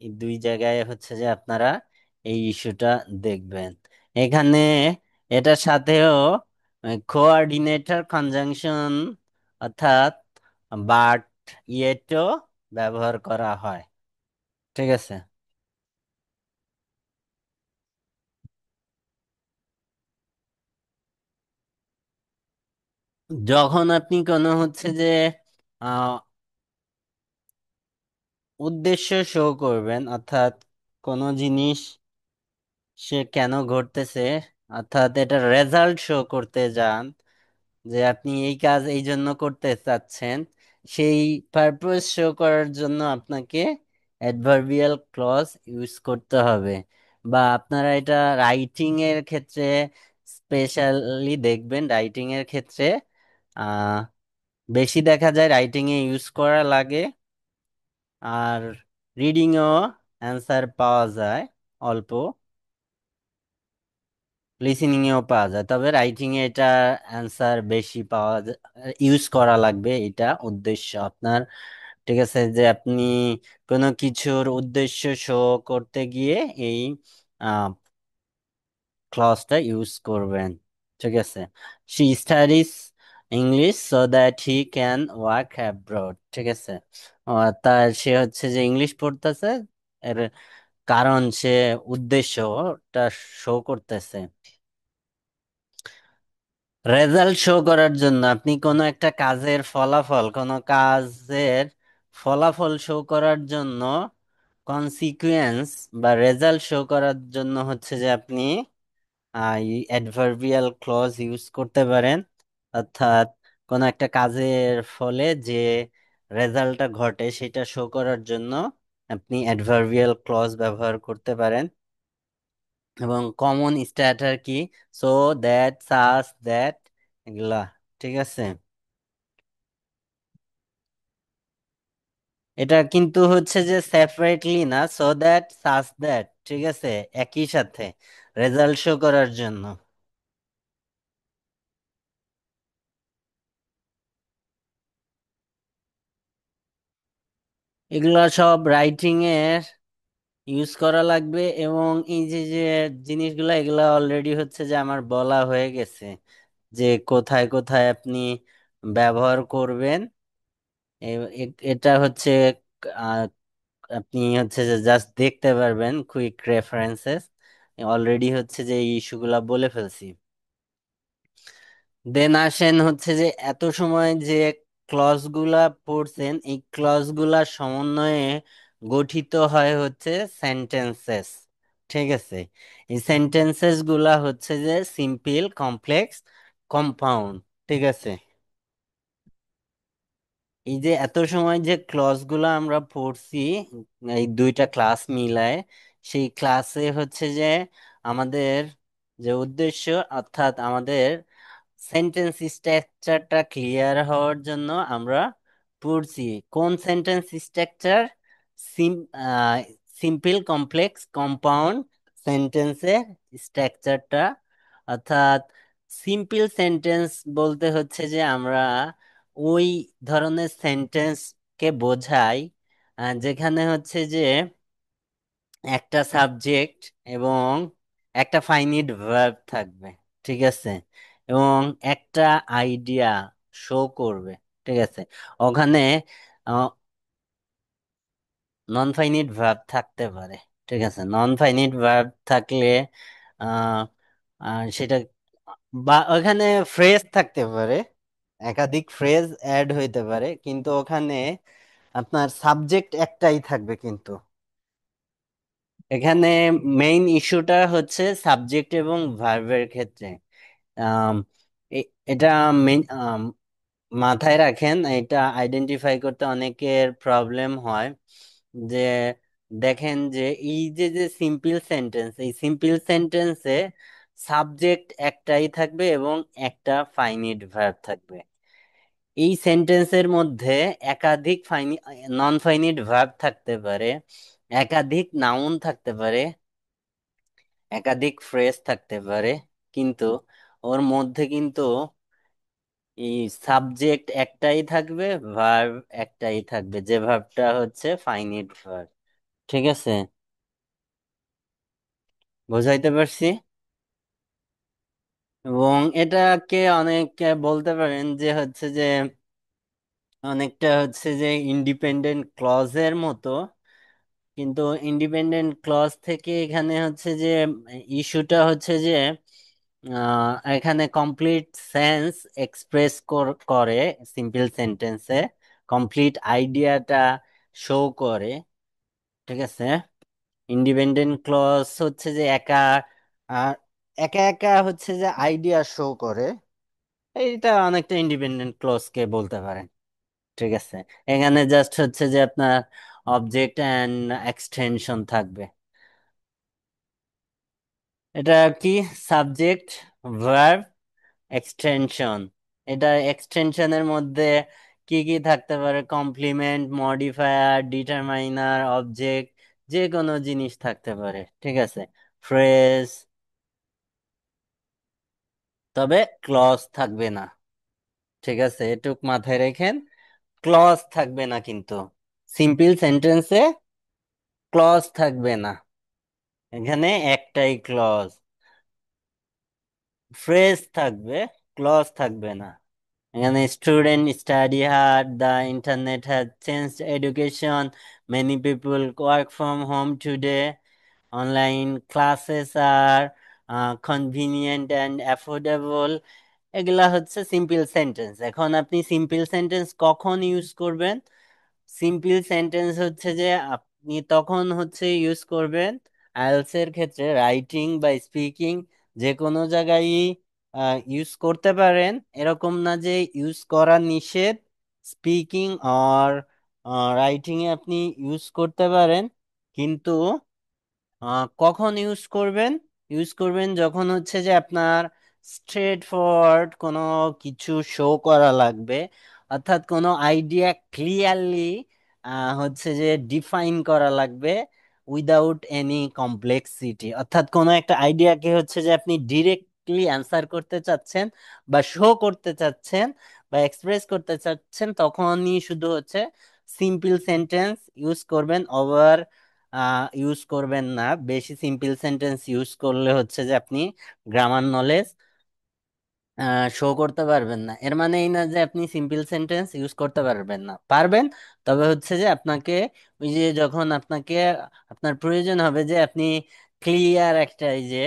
এই দুই জায়গায় হচ্ছে যে আপনারা এই ইস্যুটা দেখবেন। এখানে এটার সাথেও কোঅর্ডিনেটর কনজাংশন, অর্থাৎ বাট ইয়েটও ব্যবহার করা হয়, ঠিক আছে। যখন আপনি কোনো হচ্ছে যে আহ, উদ্দেশ্য শো করবেন, অর্থাৎ কোনো জিনিস সে কেন ঘটতেছে, অর্থাৎ এটা রেজাল্ট শো করতে যান, যে আপনি এই কাজ এই জন্য করতে চাচ্ছেন, সেই পারপোজ শো করার জন্য আপনাকে অ্যাডভার্বিয়াল ক্লজ ইউজ করতে হবে। বা আপনারা এটা রাইটিং এর ক্ষেত্রে স্পেশালি দেখবেন, রাইটিং এর ক্ষেত্রে আহ বেশি দেখা যায় রাইটিং এ ইউজ করা লাগে। আর রিডিংও অ্যান্সার পাওয়া যায় অল্প, লিসেনিং এও পাওয়া যায়, তবে রাইটিং এ এটা অ্যান্সার বেশি পাওয়া যায়, ইউজ করা লাগবে, এটা উদ্দেশ্য আপনার, ঠিক আছে। যে আপনি কোনো কিছুর উদ্দেশ্য শো করতে গিয়ে এই ক্লজটা ইউজ করবেন, ঠিক আছে। She studies English so that he can work abroad, ঠিক আছে। তার সে হচ্ছে যে ইংলিশ পড়তেছে, এর কারণ সে উদ্দেশ্যটা শো করতেছে। রেজাল্ট শো করার জন্য আপনি কোনো একটা কাজের ফলাফল, কোনো কাজের ফলাফল শো করার জন্য, কনসিকুয়েন্স বা রেজাল্ট শো করার জন্য হচ্ছে যে আপনি অ্যাডভার্বিয়াল ক্লজ ইউজ করতে পারেন। অর্থাৎ কোনো একটা কাজের ফলে যে রেজাল্টটা ঘটে সেটা শো করার জন্য আপনি অ্যাডভার্বিয়াল ক্লজ ব্যবহার করতে পারেন। এবং কমন স্ট্যাটার কি, সো দ্যাট, সাস দ্যাট, এগুলা, ঠিক আছে। এটা কিন্তু হচ্ছে যে সেপারেটলি না, সো দ্যাট, সাস দ্যাট, ঠিক আছে, একই সাথে রেজাল্ট শো করার জন্য। এগুলা সব রাইটিং এর ইউজ করা লাগবে। এবং এই যে যে জিনিসগুলা, এগুলা অলরেডি হচ্ছে যে আমার বলা হয়ে গেছে। যে কোথায় কোথায় আপনি ব্যবহার করবেন। এটা হচ্ছে আহ, আপনি হচ্ছে যে জাস্ট দেখতে পারবেন কুইক রেফারেন্সেস। অলরেডি হচ্ছে যে এই ইস্যুগুলা বলে ফেলছি। দেন আসেন হচ্ছে যে এত সময় যে ক্লজ গুলা পড়ছেন, এই ক্লজ গুলা সমন্বয়ে গঠিত হয় হচ্ছে সেন্টেন্সেস। ঠিক আছে, এই সেন্টেন্সেস গুলা হচ্ছে যে সিম্পল, কমপ্লেক্স, কম্পাউন্ড। ঠিক আছে, এই যে এত সময় যে ক্লজ গুলা আমরা পড়ছি এই দুইটা ক্লাস মিলায়, সেই ক্লাসে হচ্ছে যে আমাদের যে উদ্দেশ্য, অর্থাৎ আমাদের সেন্টেন্স স্ট্রাকচারটা ক্লিয়ার হওয়ার জন্য আমরা পড়ছি কোন sentence structure, simple, complex, compound সেন্টেন্সের স্ট্রাকচারটা। অর্থাৎ সিম্পল সেন্টেন্স বলতে হচ্ছে যে আমরা ওই ধরনের সেন্টেন্স কে বোঝাই যেখানে হচ্ছে যে একটা সাবজেক্ট এবং একটা ফাইনিট ভার্ব থাকবে। ঠিক আছে, এবং একটা আইডিয়া শো করবে। ঠিক আছে, ওখানে নন ফাইনিট ভার্ব থাকতে পারে। ঠিক আছে, নন ফাইনিট ভার্ব থাকলে আহ সেটা, বা ওখানে ফ্রেজ থাকতে পারে, একাধিক ফ্রেজ অ্যাড হইতে পারে, কিন্তু ওখানে আপনার সাবজেক্ট একটাই থাকবে। কিন্তু এখানে মেইন ইস্যুটা হচ্ছে সাবজেক্ট এবং ভার্বের ক্ষেত্রে। আম, এটা মেইন মাথায় রাখেন, এটা আইডেন্টিফাই করতে অনেকের প্রবলেম হয়। যে দেখেন যে এই যে যে সিম্পল সেন্টেন্স, এই সিম্পল সেন্টেন্সে সাবজেক্ট একটাই থাকবে এবং একটা ফাইনিট ভার্ব থাকবে। এই সেন্টেন্সের মধ্যে একাধিক নন ফাইনিট ভার্ব থাকতে পারে, একাধিক নাউন থাকতে পারে, একাধিক ফ্রেজ থাকতে পারে, কিন্তু ওর মধ্যে কিন্তু এই সাবজেক্ট একটাই থাকবে, ভার্ব একটাই থাকবে, যে ভার্বটা হচ্ছে ফাইনিট ভার্ব। ঠিক আছে, বুঝাইতে পারছি? এবং এটাকে অনেকে বলতে পারেন যে হচ্ছে যে অনেকটা হচ্ছে যে ইন্ডিপেন্ডেন্ট ক্লজের মতো। কিন্তু ইন্ডিপেন্ডেন্ট ক্লজ থেকে এখানে হচ্ছে যে ইস্যুটা হচ্ছে যে এখানে কমপ্লিট সেন্স এক্সপ্রেস করে, সিম্পল সেন্টেন্সে কমপ্লিট আইডিয়াটা শো করে। ঠিক আছে, ইন্ডিপেন্ডেন্ট ক্লজ হচ্ছে যে আহ, একা একা হচ্ছে যে আইডিয়া শো করে। এইটা অনেকটা ইন্ডিপেন্ডেন্ট ক্লজ কে বলতে পারেন। ঠিক আছে, এখানে জাস্ট হচ্ছে যে আপনার অবজেক্ট অ্যান্ড এক্সটেনশন থাকবে। এটা কি? Subject, verb, extension. এটা এক্সটেনশনের মধ্যে কি কি থাকতে পারে? কমপ্লিমেন্ট, মডিফায়ার, ডিটারমাইনার, অবজেক্ট, যে কোনো জিনিস থাকতে পারে। ঠিক আছে, ফ্রেজ, তবে ক্লজ থাকবে না। ঠিক আছে, এটুক মাথায় রেখেন, ক্লজ থাকবে না কিন্তু সিম্পল সেন্টেন্সে ক্লজ থাকবে না। এখানে একটাই ক্লজ, ফ্রেজ থাকবে, ক্লজ থাকবে না। এখানে student study hard, the internet has changed education, many people work from home today, online classes are convenient and affordable. এগুলা হচ্ছে সিম্পল সেন্টেন্স। এখন আপনি সিম্পল সেন্টেন্স কখন ইউজ করবেন? সিম্পল সেন্টেন্স হচ্ছে যে আপনি তখন হচ্ছে ইউজ করবেন আইএলটিএস এর ক্ষেত্রে, রাইটিং বা স্পিকিং যে কোনো জায়গায় ইউজ করতে পারেন, এরকম না যে ইউজ করা নিষেধ। স্পিকিং আর রাইটিং এ আপনি ইউজ করতে পারেন, কিন্তু কখন ইউজ করবেন? ইউজ করবেন যখন হচ্ছে যে আপনার স্ট্রেট ফরওয়ার্ড কোনো কিছু শো করা লাগবে, অর্থাৎ কোনো আইডিয়া ক্লিয়ারলি হচ্ছে যে ডিফাইন করা লাগবে উইদাউট এনি কমপ্লেক্সিটি। অর্থাৎ কোনো একটা আইডিয়াকে হচ্ছে যে আপনি ডিরেক্টলি অ্যান্সার করতে চাচ্ছেন বা শো করতে চাচ্ছেন বা এক্সপ্রেস করতে চাচ্ছেন, তখনই শুধু হচ্ছে সিম্পল সেন্টেন্স ইউজ করবেন। ওভার ইউজ করবেন না। বেশি সিম্পল সেন্টেন্স ইউজ করলে হচ্ছে যে আপনি গ্রামার নলেজ শো করতে পারবেন না, এর মানে এই না যে আপনি সিম্পল সেন্টেন্স ইউজ করতে পারবেন না, পারবেন। তবে হচ্ছে যে আপনাকে ওই যে যখন আপনাকে আপনার প্রয়োজন হবে যে আপনি ক্লিয়ার একটা এই যে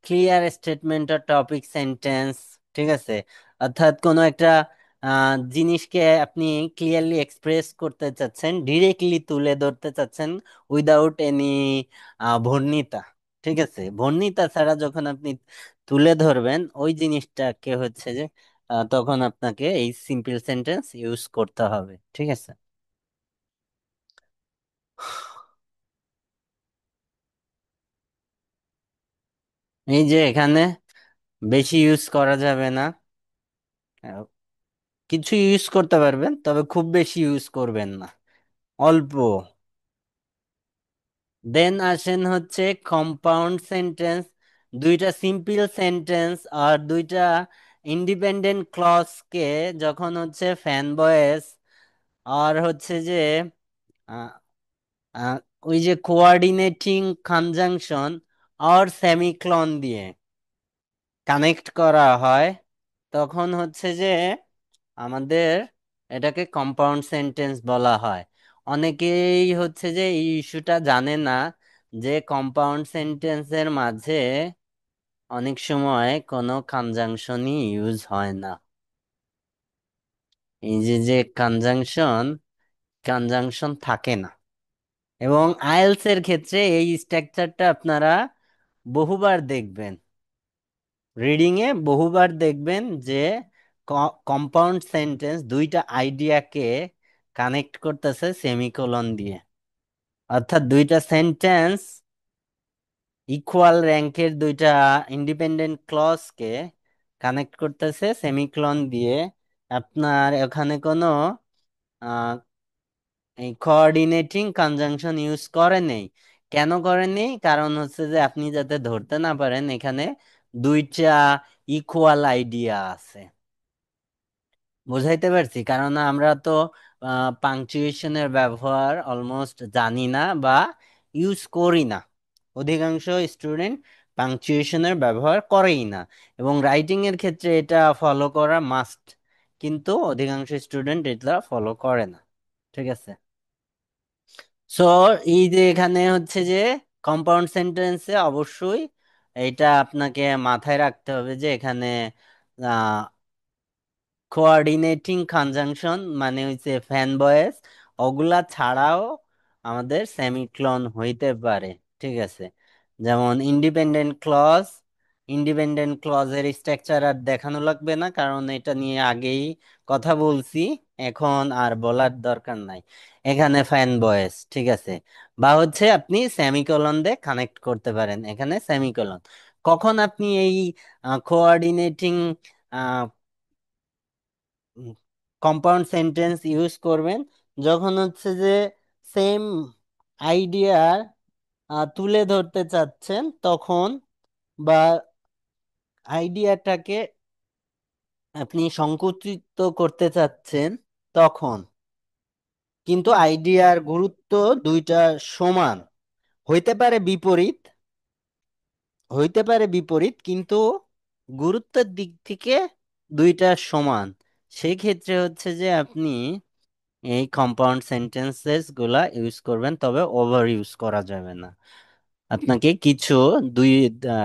clear statement or topic sentence, ঠিক আছে, অর্থাৎ কোনো একটা জিনিসকে আপনি ক্লিয়ারলি এক্সপ্রেস করতে চাচ্ছেন, ডিরেক্টলি তুলে ধরতে চাচ্ছেন উইদাউট এনি ভর্ণিতা, ঠিক আছে, ভর্ণিতা ছাড়া যখন আপনি তুলে ধরবেন ওই জিনিসটাকে হচ্ছে যে তখন আপনাকে এই সিম্পল সেন্টেন্স ইউজ করতে হবে, ঠিক আছে। এই যে এখানে বেশি ইউজ করা যাবে না, আহ, কিছু ইউজ করতে পারবেন তবে খুব বেশি ইউজ করবেন না, অল্প। দেন আসেন হচ্ছে কম্পাউন্ড সেন্টেন্স, দুইটা সিম্পল সেন্টেন্স আর দুইটা ইন্ডিপেন্ডেন্ট ক্লজকে যখন হচ্ছে ফ্যান বয়েস আর হচ্ছে যে আহ, ওই যে কোঅর্ডিনেটিং কনজাংশন আর সেমিক্লন দিয়ে কানেক্ট করা হয়, তখন হচ্ছে যে আমাদের এটাকে কম্পাউন্ড সেন্টেন্স বলা হয়। অনেকেই হচ্ছে যে এই ইস্যুটা জানে না যে কম্পাউন্ড সেন্টেন্সের মাঝে অনেক সময় কোনো কনজাংশনই ইউজ হয় না। এই যে যে কনজাংশন কনজাংশন থাকে না, এবং আইএলটিএস এর ক্ষেত্রে এই স্ট্রাকচারটা আপনারা বহুবার দেখবেন, রিডিং এ বহুবার দেখবেন যে কম্পাউন্ড সেন্টেন্স দুইটা আইডিয়াকে কানেক্ট করতেছে সেমিকোলন দিয়ে, অর্থাৎ দুইটা সেন্টেন্স ইকুয়াল র্যাঙ্কের দুইটা ইন্ডিপেন্ডেন্ট ক্লজকে কানেক্ট করতেছে সেমিকোলন দিয়ে। আপনার এখানে কোনো এই কোঅর্ডিনেটিং কনজাংশন ইউজ করে নেই। কেন করে নেই? কারণ হচ্ছে যে আপনি যাতে ধরতে না পারেন এখানে দুইটা ইকুয়াল আইডিয়া আছে। বুঝাইতে পারছি? কারণ আমরা তো পাংচুয়েশনের ব্যবহার অলমোস্ট জানি না বা ইউজ করি না, অধিকাংশ স্টুডেন্ট পাংচুয়েশনের ব্যবহার করেই না, এবং রাইটিং এর ক্ষেত্রে এটা ফলো করা মাস্ট, কিন্তু অধিকাংশ স্টুডেন্ট এটা ফলো করে না, ঠিক আছে। সো এই যে এখানে হচ্ছে যে কম্পাউন্ড সেন্টেন্সে অবশ্যই এটা আপনাকে মাথায় রাখতে হবে যে এখানে কোঅর্ডিনেটিং কনজাংশন মানে হচ্ছে ফ্যান বয়েস, ওগুলা ছাড়াও আমাদের সেমিক্লন হইতে পারে, ঠিক আছে। যেমন ইন্ডিপেন্ডেন্ট ক্লজ, ইন্ডিপেন্ডেন্ট ক্লজের স্ট্রাকচার আর দেখানো লাগবে না, কারণ এটা নিয়ে আগেই কথা বলছি, এখন আর বলার দরকার নাই। এখানে ফ্যান বয়েস, ঠিক আছে, বা হচ্ছে আপনি সেমিকোলন দিয়ে কানেক্ট করতে পারেন, এখানে সেমিকোলন। কখন আপনি এই কোঅর্ডিনেটিং কম্পাউন্ড সেন্টেন্স ইউজ করবেন? যখন হচ্ছে যে সেম আইডিয়া তুলে ধরতে চাচ্ছেন তখন, বা আইডিয়াটাকে আপনি সংকুচিত করতে চাচ্ছেন তখন, কিন্তু আইডিয়ার গুরুত্ব দুইটা সমান, হইতে পারে বিপরীত, হইতে পারে বিপরীত, কিন্তু গুরুত্বের দিক থেকে দুইটা সমান। সেই ক্ষেত্রে হচ্ছে যে আপনি এই কম্পাউন্ড সেন্টেন্সেস গুলা ইউজ করবেন, তবে ওভার ইউজ করা যাবে না। আপনাকে কিছু দুই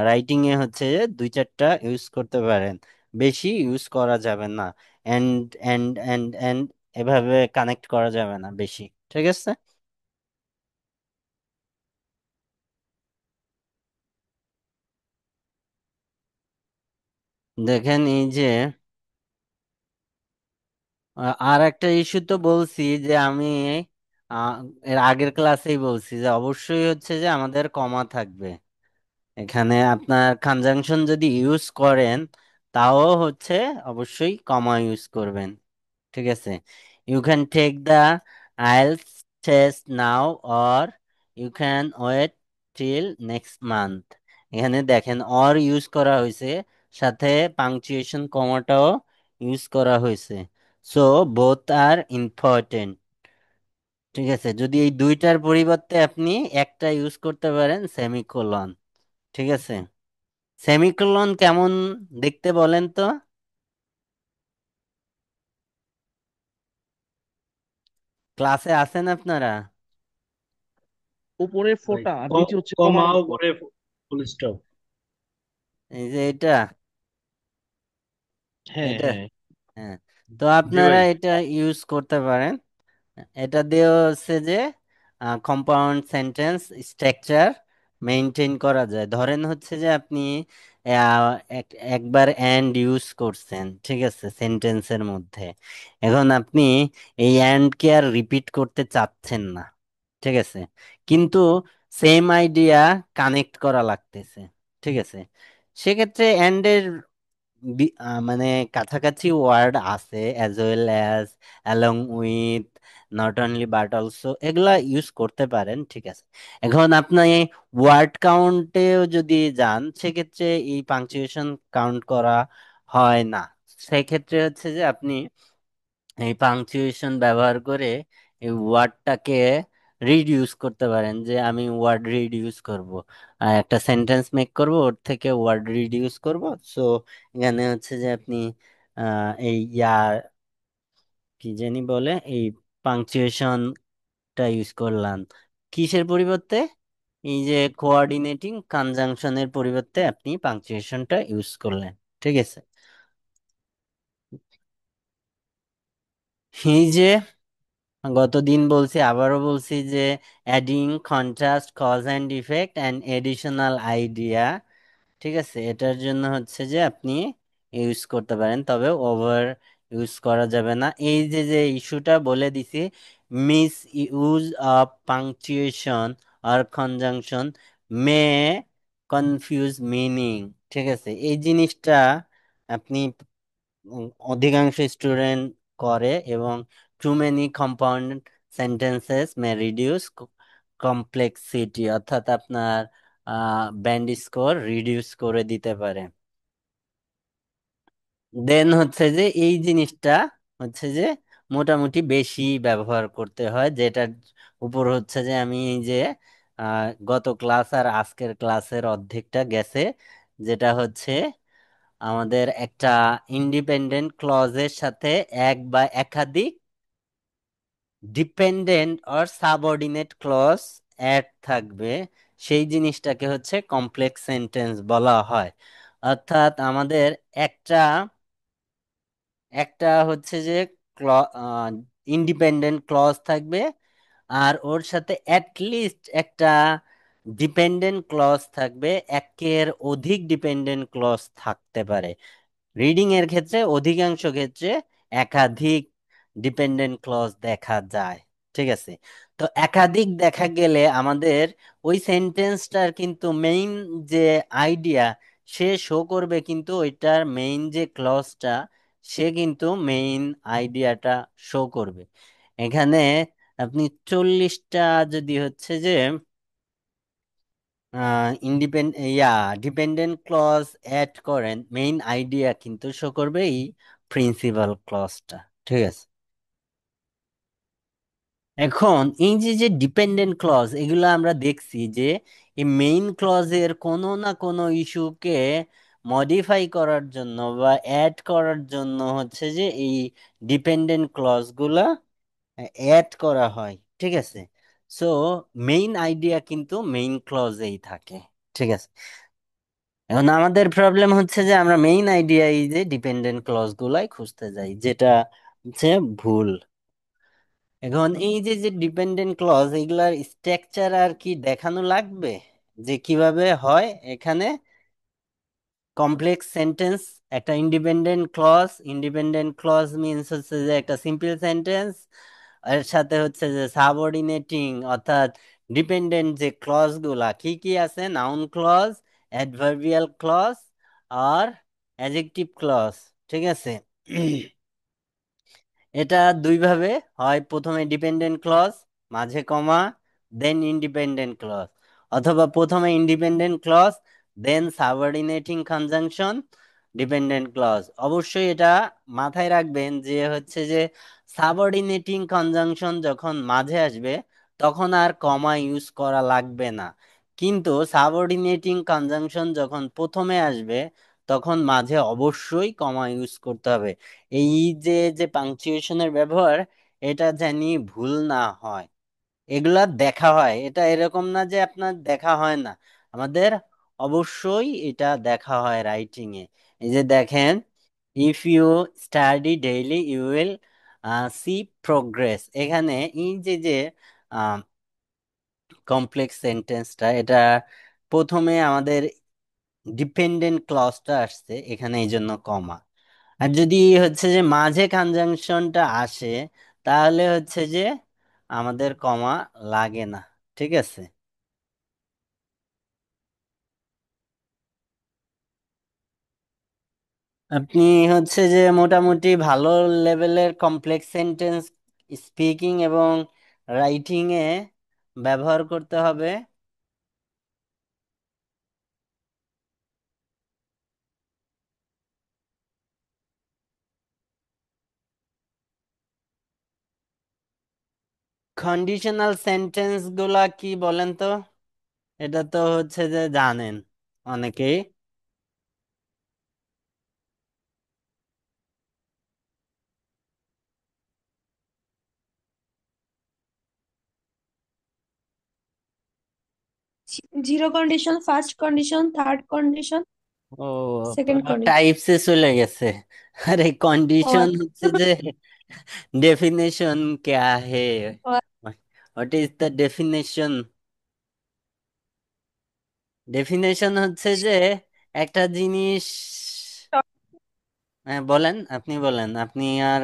রাইটিং এ হচ্ছে যে দুই চারটা ইউজ করতে পারেন, বেশি ইউজ করা যাবে না। এন্ড এন্ড এন্ড এন্ড এভাবে কানেক্ট করা যাবে না বেশি, ঠিক আছে। দেখেন এই যে আর একটা ইস্যু তো বলছি যে আমি আহ, এর আগের ক্লাসেই বলছি যে অবশ্যই হচ্ছে যে আমাদের কমা থাকবে এখানে। আপনার কনজাংশন যদি ইউজ করেন তাও হচ্ছে অবশ্যই কমা ইউজ করবেন, ঠিক আছে। You can take the IELTS test now or you can wait till next month. এখানে দেখেন অর ইউজ করা হয়েছে, সাথে পাংচুয়েশন কমাটাও ইউজ করা হয়েছে। সো বোথ আর ইম্পর্টেন্ট, ঠিক আছে। যদি এই দুইটার পরিবর্তে আপনি একটা ইউজ করতে পারেন সেমিকোলন, ঠিক আছে। সেমিকোলন কেমন দেখতে বলেন তো? ক্লাসে আছেন আপনারা? উপরে ভাই ফোঁটা আর নিচে হচ্ছে কমার কমাও মতো। পরে ফুল স্টপ। এই যে এটা, হ্যাঁ এটা, হ্যাঁ। হ্যাঁ। তো জি আপনারা ভাই। এটা ইউজ করতে পারেন। এটা দিয়ে হচ্ছে যে কম্পাউন্ড সেন্টেন্স স্ট্রাকচার মেনটেন করা যায়। ধরেন হচ্ছে যে আপনি একবার অ্যান্ড ইউজ করছেন, ঠিক আছে, সেন্টেন্সের মধ্যে। এখন আপনি এই অ্যান্ড কে আর রিপিট করতে চাচ্ছেন না, ঠিক আছে, কিন্তু সেম আইডিয়া কানেক্ট করা লাগতেছে, ঠিক আছে। সেক্ষেত্রে অ্যান্ড এর মানে কাছাকাছি ওয়ার্ড আছে, as well as, along with, not only but also, এগুলা ইউজ করতে পারেন, ঠিক আছে। এখন আপনি ওয়ার্ড কাউন্টেও যদি যান, সেক্ষেত্রে এই পাংচুয়েশন কাউন্ট করা হয় না। সেক্ষেত্রে হচ্ছে যে আপনি এই পাংচুয়েশন ব্যবহার করে এই ওয়ার্ডটাকে রিডিউস করতে পারেন, যে আমি ওয়ার্ড রিডিউস করব, একটা সেন্টেন্স মেক করব, ওর থেকে ওয়ার্ড রিডিউস করব। সো এখানে হচ্ছে যে আপনি এই কি জানি বলে, এই পাংচুয়েশনটা ইউজ করলাম কিসের পরিবর্তে, এই যে কোঅর্ডিনেটিং কনজাংশনের পরিবর্তে আপনি পাংচুয়েশনটা ইউজ করলেন, ঠিক আছে। এই যে গতদিন বলছি, আবারও বলছি যে adding contrast, cause and effect and additional idea, ঠিক আছে, এটার জন্য হচ্ছে যে আপনি ইউজ করতে পারেন, তবে ওভার ইউজ করা যাবে না। এই যে যে ইস্যুটা বলে দিছি, মিস ইউজ অফ পাংচুয়েশন আর কনজাংশন মে কনফিউজ মিনিং, ঠিক আছে, এই জিনিসটা আপনি অধিকাংশ স্টুডেন্ট করে, এবং too many compound sentences may reduce complexity, অর্থাৎ আপনার ব্যান্ড স্কোর রিডিউস করে দিতে পারে। দেন হচ্ছে যে এই জিনিসটা হচ্ছে যে মোটামুটি বেশি ব্যবহার করতে হয়, যেটার উপর হচ্ছে যে আমি এই যে গত ক্লাস আর আজকের ক্লাসের অর্ধেকটা গেছে, যেটা হচ্ছে আমাদের একটা ইন্ডিপেন্ডেন্ট ক্লজের সাথে এক বা একাধিক dependent or subordinate clause add থাকবে, সেই জিনিসটাকে হচ্ছে কমপ্লেক্স সেন্টেন্স বলা হয়। অর্থাৎ আমাদের একটা একটা হচ্ছে যে ইন্ডিপেন্ডেন্ট ক্লজ থাকবে, আর ওর সাথে অ্যাটলিস্ট একটা ডিপেন্ডেন্ট ক্লজ থাকবে, একের অধিক ডিপেন্ডেন্ট ক্লজ থাকতে পারে। রিডিং এর ক্ষেত্রে অধিকাংশ ক্ষেত্রে একাধিক ডিপেন্ডেন্ট ক্লজ দেখা যায়, ঠিক আছে। তো একাধিক দেখা গেলে আমাদের ওই সেন্টেন্সটার কিন্তু মেইন যে আইডিয়া সে শো করবে, কিন্তু ওইটার মেইন যে ক্লজটা সে কিন্তু মেইন আইডিয়াটা শো করবে। এখানে আপনি 40টা যদি হচ্ছে যে ডিপেন্ডেন্ট ক্লজ অ্যাড করেন, মেইন আইডিয়া কিন্তু শো করবে এই প্রিন্সিপাল ক্লজটা, ঠিক আছে। এখন এই যে যে ডিপেন্ডেন্ট ক্লজ, এগুলো আমরা দেখছি যে এই মেইন ক্লজের কোনো না কোনো ইস্যুকে মডিফাই করার জন্য বা অ্যাড করার জন্য হচ্ছে যে এই ডিপেন্ডেন্ট ক্লজগুলা অ্যাড করা হয়, ঠিক আছে। সো মেইন আইডিয়া কিন্তু মেইন ক্লজেই থাকে, ঠিক আছে। এখন আমাদের প্রবলেম হচ্ছে যে আমরা মেইন আইডিয়া এই যে ডিপেন্ডেন্ট ক্লজ গুলাই খুঁজতে যাই, যেটা হচ্ছে ভুল। এখন এই যে যে ডিপেন্ডেন্ট ক্লজ, এগুলার স্ট্রাকচার আর কি দেখানো লাগবে, যে কিভাবে হয় এখানে কমপ্লেক্স সেন্টেন্স। একটা ইন্ডিপেন্ডেন্ট ক্লজ মিনস হচ্ছে যে একটা সিম্পল সেন্টেন্স, এর সাথে হচ্ছে যে সাবঅর্ডিনেটিং অর্থাৎ ডিপেন্ডেন্ট যে ক্লজ গুলা কি কি আছে, নাউন ক্লজ, অ্যাডভার্বিয়াল ক্লজ আর অ্যাডজেক্টিভ ক্লজ, ঠিক আছে। এটা দুইভাবে হয়, প্রথমে ডিপেন্ডেন্ট ক্লজ মাঝে কমা দেন ইন্ডিপেন্ডেন্ট ক্লজ, অথবা প্রথমে ইন্ডিপেন্ডেন্ট ক্লজ দেন সাবঅর্ডিনেটিং কনজাংশন ডিপেন্ডেন্ট ক্লজ। অবশ্যই এটা মাথায় রাখবেন যে হচ্ছে যে সাবঅর্ডিনেটিং কনজাংশন যখন মাঝে আসবে তখন আর কমা ইউজ করা লাগবে না, কিন্তু সাবঅর্ডিনেটিং কনজাংশন যখন প্রথমে আসবে তখন মাঝে অবশ্যই কমা ইউজ করতে হবে। এই যে যে পাংচুয়েশনের ব্যবহার, এটা জানি ভুল না হয়, এগুলা দেখা হয়। এটা এরকম না যে আপনার দেখা হয় না, আমাদের অবশ্যই এটা দেখা হয় রাইটিং এ। এই যে দেখেন, if you study daily you will see progress. এখানে এই যে যে কমপ্লেক্স সেন্টেন্সটা, এটা প্রথমে আমাদের ডিপেন্ডেন্ট ক্লজটা আসছে এখানে, এই জন্য কমা। আর যদি হচ্ছে যে মাঝে কনজাংশনটা আসে, তাহলে হচ্ছে যে আমাদের কমা লাগে না। ঠিক আছে। আপনি হচ্ছে যে মোটামুটি ভালো লেভেলের কমপ্লেক্স সেন্টেন্স স্পিকিং এবং রাইটিং এ ব্যবহার করতে হবে। কন্ডিশনাল সেন্টেন্স গুলা কি বলেন তো? এটা তো হচ্ছে যে জানেন অনেকেই। Zero condition, first condition, third condition, ও, সেকেন্ড কন্ডিশন। টাইপসে চলে গেছে। আরে ও কন্ডিশন হচ্ছে আচ্ছা। যে डेफिनेशन क्या है, ও what is the definition? Definition হচ্ছে যে একটা জিনিস। হ্যাঁ বলেন, আপনি বলেন, আপনি আর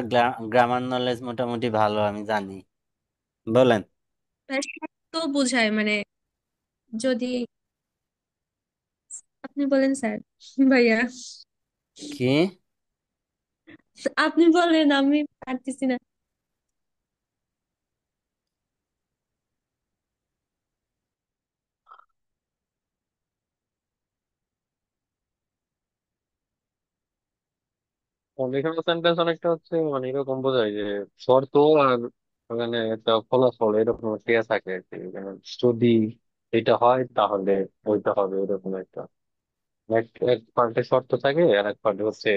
গ্রামার নলেজ মোটামুটি ভালো আমি জানি, বলেন। তো বোঝায় মানে, যদি আপনি বলেন স্যার, ভাইয়া কি? আপনি বলেন, আমি পারতেছি না। কন্ডিশনাল সেন্টেন্স অনেকটা হচ্ছে মানে এরকম বোঝায় যে শর্ত আর ওখানে একটা ফলাফল এরকম ক্রিয়া থাকে আর কি। যেমন যদি এটা হয় তাহলে ওইটা হবে, এরকম একটা এক এক পার্টে শর্ত থাকে আর এক পার্টে হচ্ছে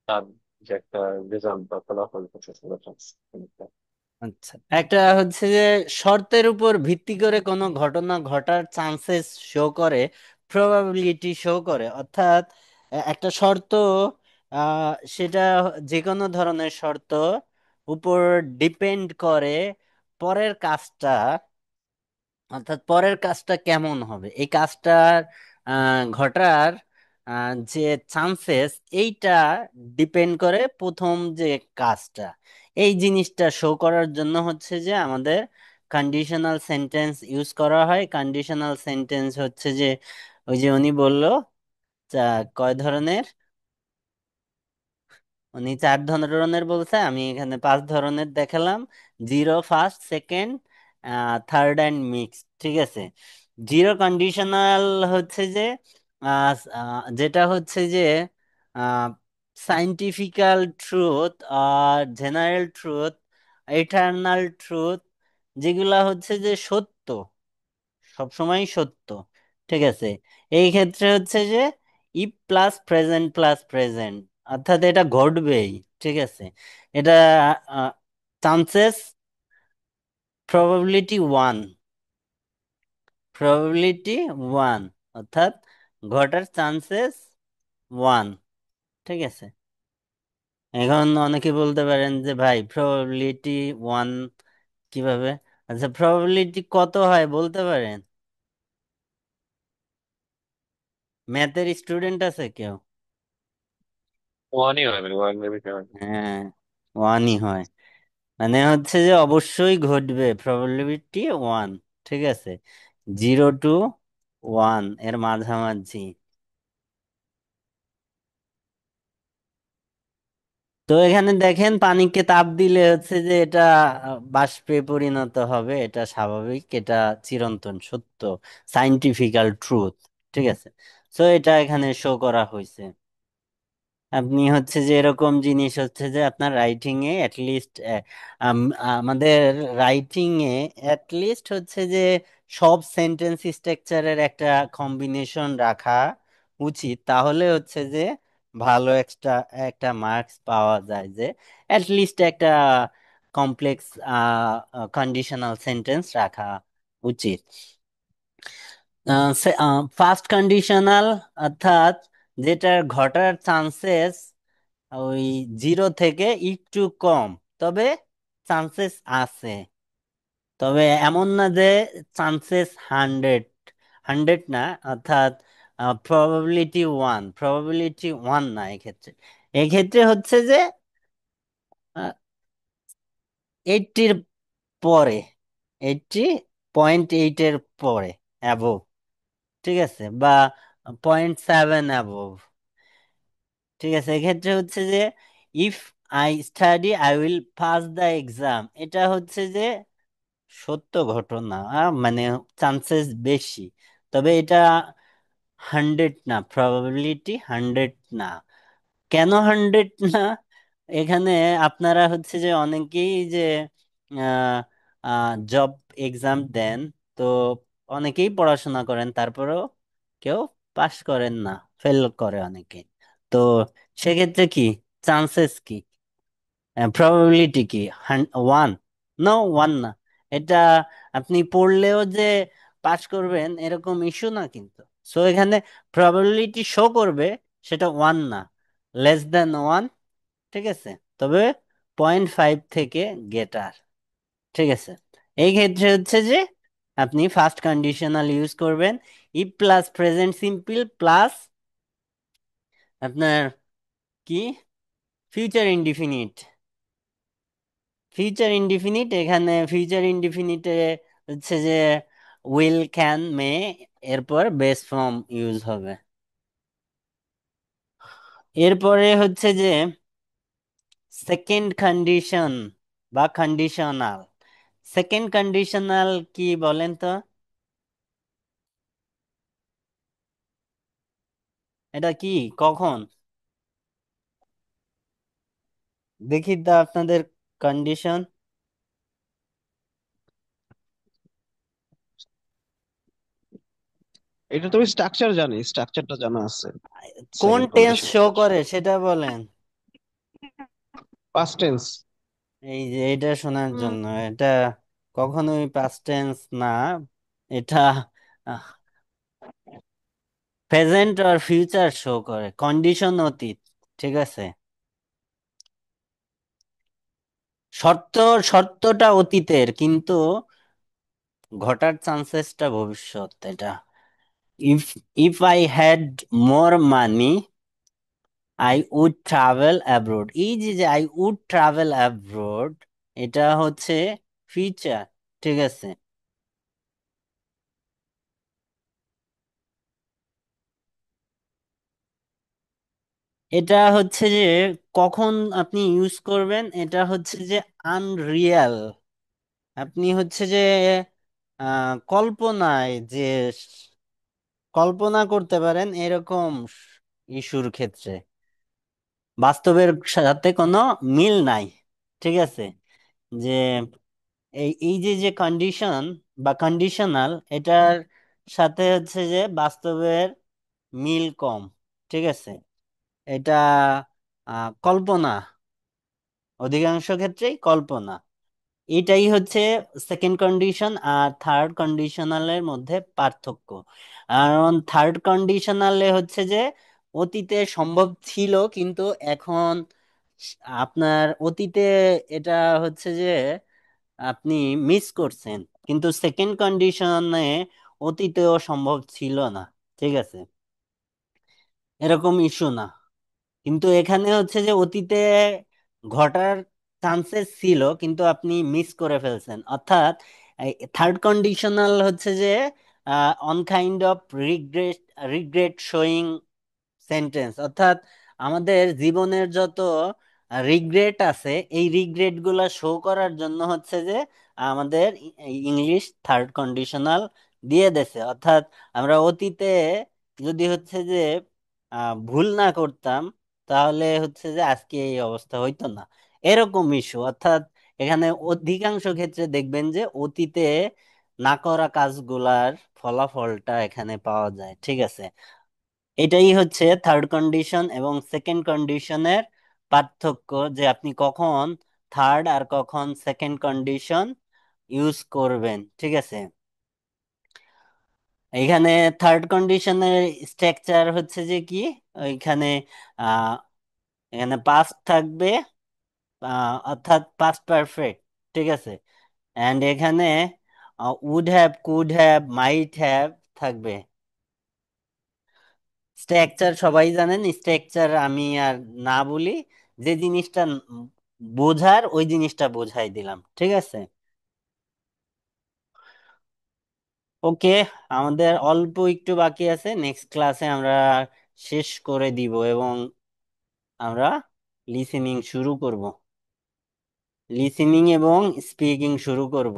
তার যে একটা রেজাল্ট বা ফলাফল হচ্ছে সেটা। আচ্ছা, একটা হচ্ছে যে শর্তের উপর ভিত্তি করে কোনো ঘটনা ঘটার চান্সেস শো করে, প্রবাবিলিটি শো করে। অর্থাৎ একটা শর্ত, সেটা যে কোনো ধরনের শর্ত উপর ডিপেন্ড করে পরের কাজটা, অর্থাৎ পরের কাজটা কেমন হবে, এই কাজটার ঘটার যে চান্সেস, এইটা ডিপেন্ড করে প্রথম যে কাজটা। এই জিনিসটা শো করার জন্য হচ্ছে যে আমাদের কন্ডিশনাল সেন্টেন্স ইউজ করা হয়। কন্ডিশনাল সেন্টেন্স হচ্ছে যে ওই যে উনি বললো কয় ধরনের, উনি 4 ধরনের বলছে, আমি এখানে 5 ধরনের দেখালাম। Zero, first, second, third and mix. ঠিক আছে। জিরো কন্ডিশনাল হচ্ছে যে যেটা হচ্ছে যে সাইন্টিফিক্যাল ট্রুথ আর জেনারেল ট্রুথ, ইটারনাল ট্রুথ, যেগুলা হচ্ছে যে সত্য, সবসময় সত্য। ঠিক আছে। এই ক্ষেত্রে হচ্ছে যে if plus present plus present, অর্থাৎ এটা ঘটবেই। ঠিক আছে। এটা chances probability one, probability one, অর্থাৎ ঘটার চান্সেস ওয়ান। ঠিক আছে। এখন অনেকে বলতে পারেন যে ভাই প্রবাবিলিটি ওয়ান কিভাবে? আচ্ছা, প্রবাবিলিটি কত হয় বলতে পারেন? ম্যাথের স্টুডেন্ট আছে কেউ? ওয়ানই হয়, মানে ওয়ানের বেশি হয় না। হ্যাঁ, ওয়ানই হয়। মানে হচ্ছে যে অবশ্যই ঘটবে, প্রবাবিলিটি ওয়ান। ঠিক আছে। 0 to 1 এর মাঝামাঝি। তো এখানে দেখেন, পানিকে তাপ দিলে হচ্ছে যে এটা বাষ্পে পরিণত হবে, এটা স্বাভাবিক, এটা চিরন্তন সত্য, সাইন্টিফিক্যাল ট্রুথ। ঠিক আছে। সো এটা এখানে শো করা হয়েছে। আপনি হচ্ছে যে এরকম জিনিস হচ্ছে যে আপনার রাইটিং এ অ্যাটলিস্ট, আমাদের রাইটিং এ অ্যাটলিস্ট হচ্ছে যে সব সেন্টেন্স স্ট্রাকচারের একটা কম্বিনেশন রাখা উচিত। তাহলে হচ্ছে যে ভালো একটা একটা মার্কস পাওয়া যায়, যে অ্যাটলিস্ট একটা কমপ্লেক্স কন্ডিশনাল সেন্টেন্স রাখা উচিত। ফার্স্ট কন্ডিশনাল অর্থাৎ যেটার ঘটার চান্সেস ওই 0 থেকে একটু কম, তবে চান্সেস আছে। তবে এমন না যে চান্সেস 100, 100 না, অর্থাৎ প্রবাবিলিটি ওয়ান না। এক্ষেত্রে এক্ষেত্রে হচ্ছে যে 80-র পরে, 80.8-এর পরে, অ্যাবোভ, ঠিক আছে, বা 0.7 অ্যাবোভ, ঠিক আছে। এক্ষেত্রে হচ্ছে যে if I study I will pass the exam, এটা হচ্ছে যে সত্য ঘটনা, মানে চান্সেস বেশি, তবে এটা 100 না, প্রবাবিলিটি 100 না। কেন 100 না? এখানে আপনারা হচ্ছে যে অনেকেই যে জব এক্সাম দেন, তো অনেকেই পড়াশোনা করেন, তারপরেও কেউ পাশ করেন না, ফেল করে অনেকে। তো সেক্ষেত্রে কি চান্সেস কি, প্রবাবিলিটি কি? 1? নো, 1 না। এটা আপনি পড়লেও যে পাস করবেন এরকম ইস্যু না কিন্তু। সো এখানে প্রবাবিলিটি শো করবে সেটা 1 না, লেস দ্যান 1, ঠিক আছে। তবে 0.5 থেকে গেটার, ঠিক আছে। এই ক্ষেত্রে হচ্ছে যে আপনি ফার্স্ট কন্ডিশনাল ইউজ করবেন, if plus present simple plus আপনার কি ফিউচার ইনডিফিনিট। এখানে ফিউচার ইনডিফিনিটে হচ্ছে যে উইল, ক্যান, মে, এরপর বেস ফর্ম ইউজ হবে। এরপরে হচ্ছে যে সেকেন্ড কন্ডিশন বা কন্ডিশনাল। সেকেন্ড কন্ডিশনাল কি বলেন তো? এটা কি, কখন? দেখি তো আপনাদের কন্ডিশন। এটা তুমি স্ট্রাকচার জানি, স্ট্রাকচারটা জানা আছে। কোন সেকেন্ড টেন্স শো কন্ডিশনটা করে সেটা বলেন। Past tense. এই যে এটা শোনার জন্য, এটা কখনোই পাস্ট টেন্স না, এটা প্রেজেন্ট আর ফিউচার শো করে, কন্ডিশন অতীত, ঠিক আছে। শর্ত, শর্তটা অতীতের, কিন্তু ঘটার চান্সেসটা ভবিষ্যৎ। এটা if if I had more money I would travel abroad. এই যে যে আই উড ট্রাভেল অ্যাব্রোড, এটা হচ্ছে ফিউচার, ঠিক আছে। এটা হচ্ছে যে কখন আপনি ইউজ করবেন, এটা হচ্ছে যে আনরিয়াল, আপনি হচ্ছে যে কল্পনায় যে কল্পনা করতে পারেন এরকম ইস্যুর ক্ষেত্রে বাস্তবের সাথে কোনো মিল নাই, ঠিক আছে। যে এই এই যে যে কন্ডিশন বা কন্ডিশনাল, এটার সাথে হচ্ছে যে বাস্তবের মিল কম, ঠিক আছে। এটা কল্পনা, অধিকাংশ ক্ষেত্রেই কল্পনা। এটাই হচ্ছে সেকেন্ড কন্ডিশন আর থার্ড কন্ডিশনালের মধ্যে পার্থক্য। কারণ থার্ড কন্ডিশনালে হচ্ছে যে অতীতে সম্ভব ছিল, কিন্তু এখন আপনার অতীতে এটা হচ্ছে যে আপনি মিস করছেন, কিন্তু সেকেন্ড কন্ডিশনে অতীতেও সম্ভব ছিল না, ঠিক আছে, এরকম ইস্যু না। কিন্তু এখানে হচ্ছে যে অতীতে ঘটার চান্সেস ছিল, কিন্তু আপনি মিস করে ফেলছেন, অর্থাৎ থার্ড কন্ডিশনাল হচ্ছে যে on kind of regret, showing sentence, অর্থাৎ আমাদের জীবনের যত রিগ্রেট আছে এই রিগ্রেট গুলা শো করার জন্য হচ্ছে যে আমাদের ইংলিশ থার্ড কন্ডিশনাল দিয়ে দেছে। অর্থাৎ আমরা অতীতে যদি হচ্ছে যে ভুল না করতাম, তাহলে হচ্ছে যে আজকে এই অবস্থা হইতো না, এরকম ইস্যু। অর্থাৎ এখানে অধিকাংশ ক্ষেত্রে দেখবেন যে অতীতে না করা কাজগুলার ফলাফলটা এখানে পাওয়া যায়, ঠিক আছে। এটাই হচ্ছে থার্ড কন্ডিশন এবং সেকেন্ড কন্ডিশনের পার্থক্য, যে আপনি কখন থার্ড আর কখন সেকেন্ড কন্ডিশন ইউজ করবেন, ঠিক আছে। এখানে থার্ড কন্ডিশনের স্ট্রাকচার হচ্ছে যে কি, ওইখানে আহ এখানে পাস্ট থাকবে, অর্থাৎ পাস্ট পারফেক্ট, ঠিক আছে। এন্ড এখানে would have, could have, might have থাকবে। স্ট্রাকচার সবাই জানেন, স্ট্রাকচার আমি আর না বলি, যে জিনিসটা বোঝার ওই জিনিসটা বোঝাই দিলাম, ঠিক আছে। ওকে, আমাদের অল্প একটু বাকি আছে, নেক্সট ক্লাসে আমরা শেষ করে দিব এবং আমরা লিসেনিং শুরু করব, লিসেনিং এবং স্পিকিং শুরু করব।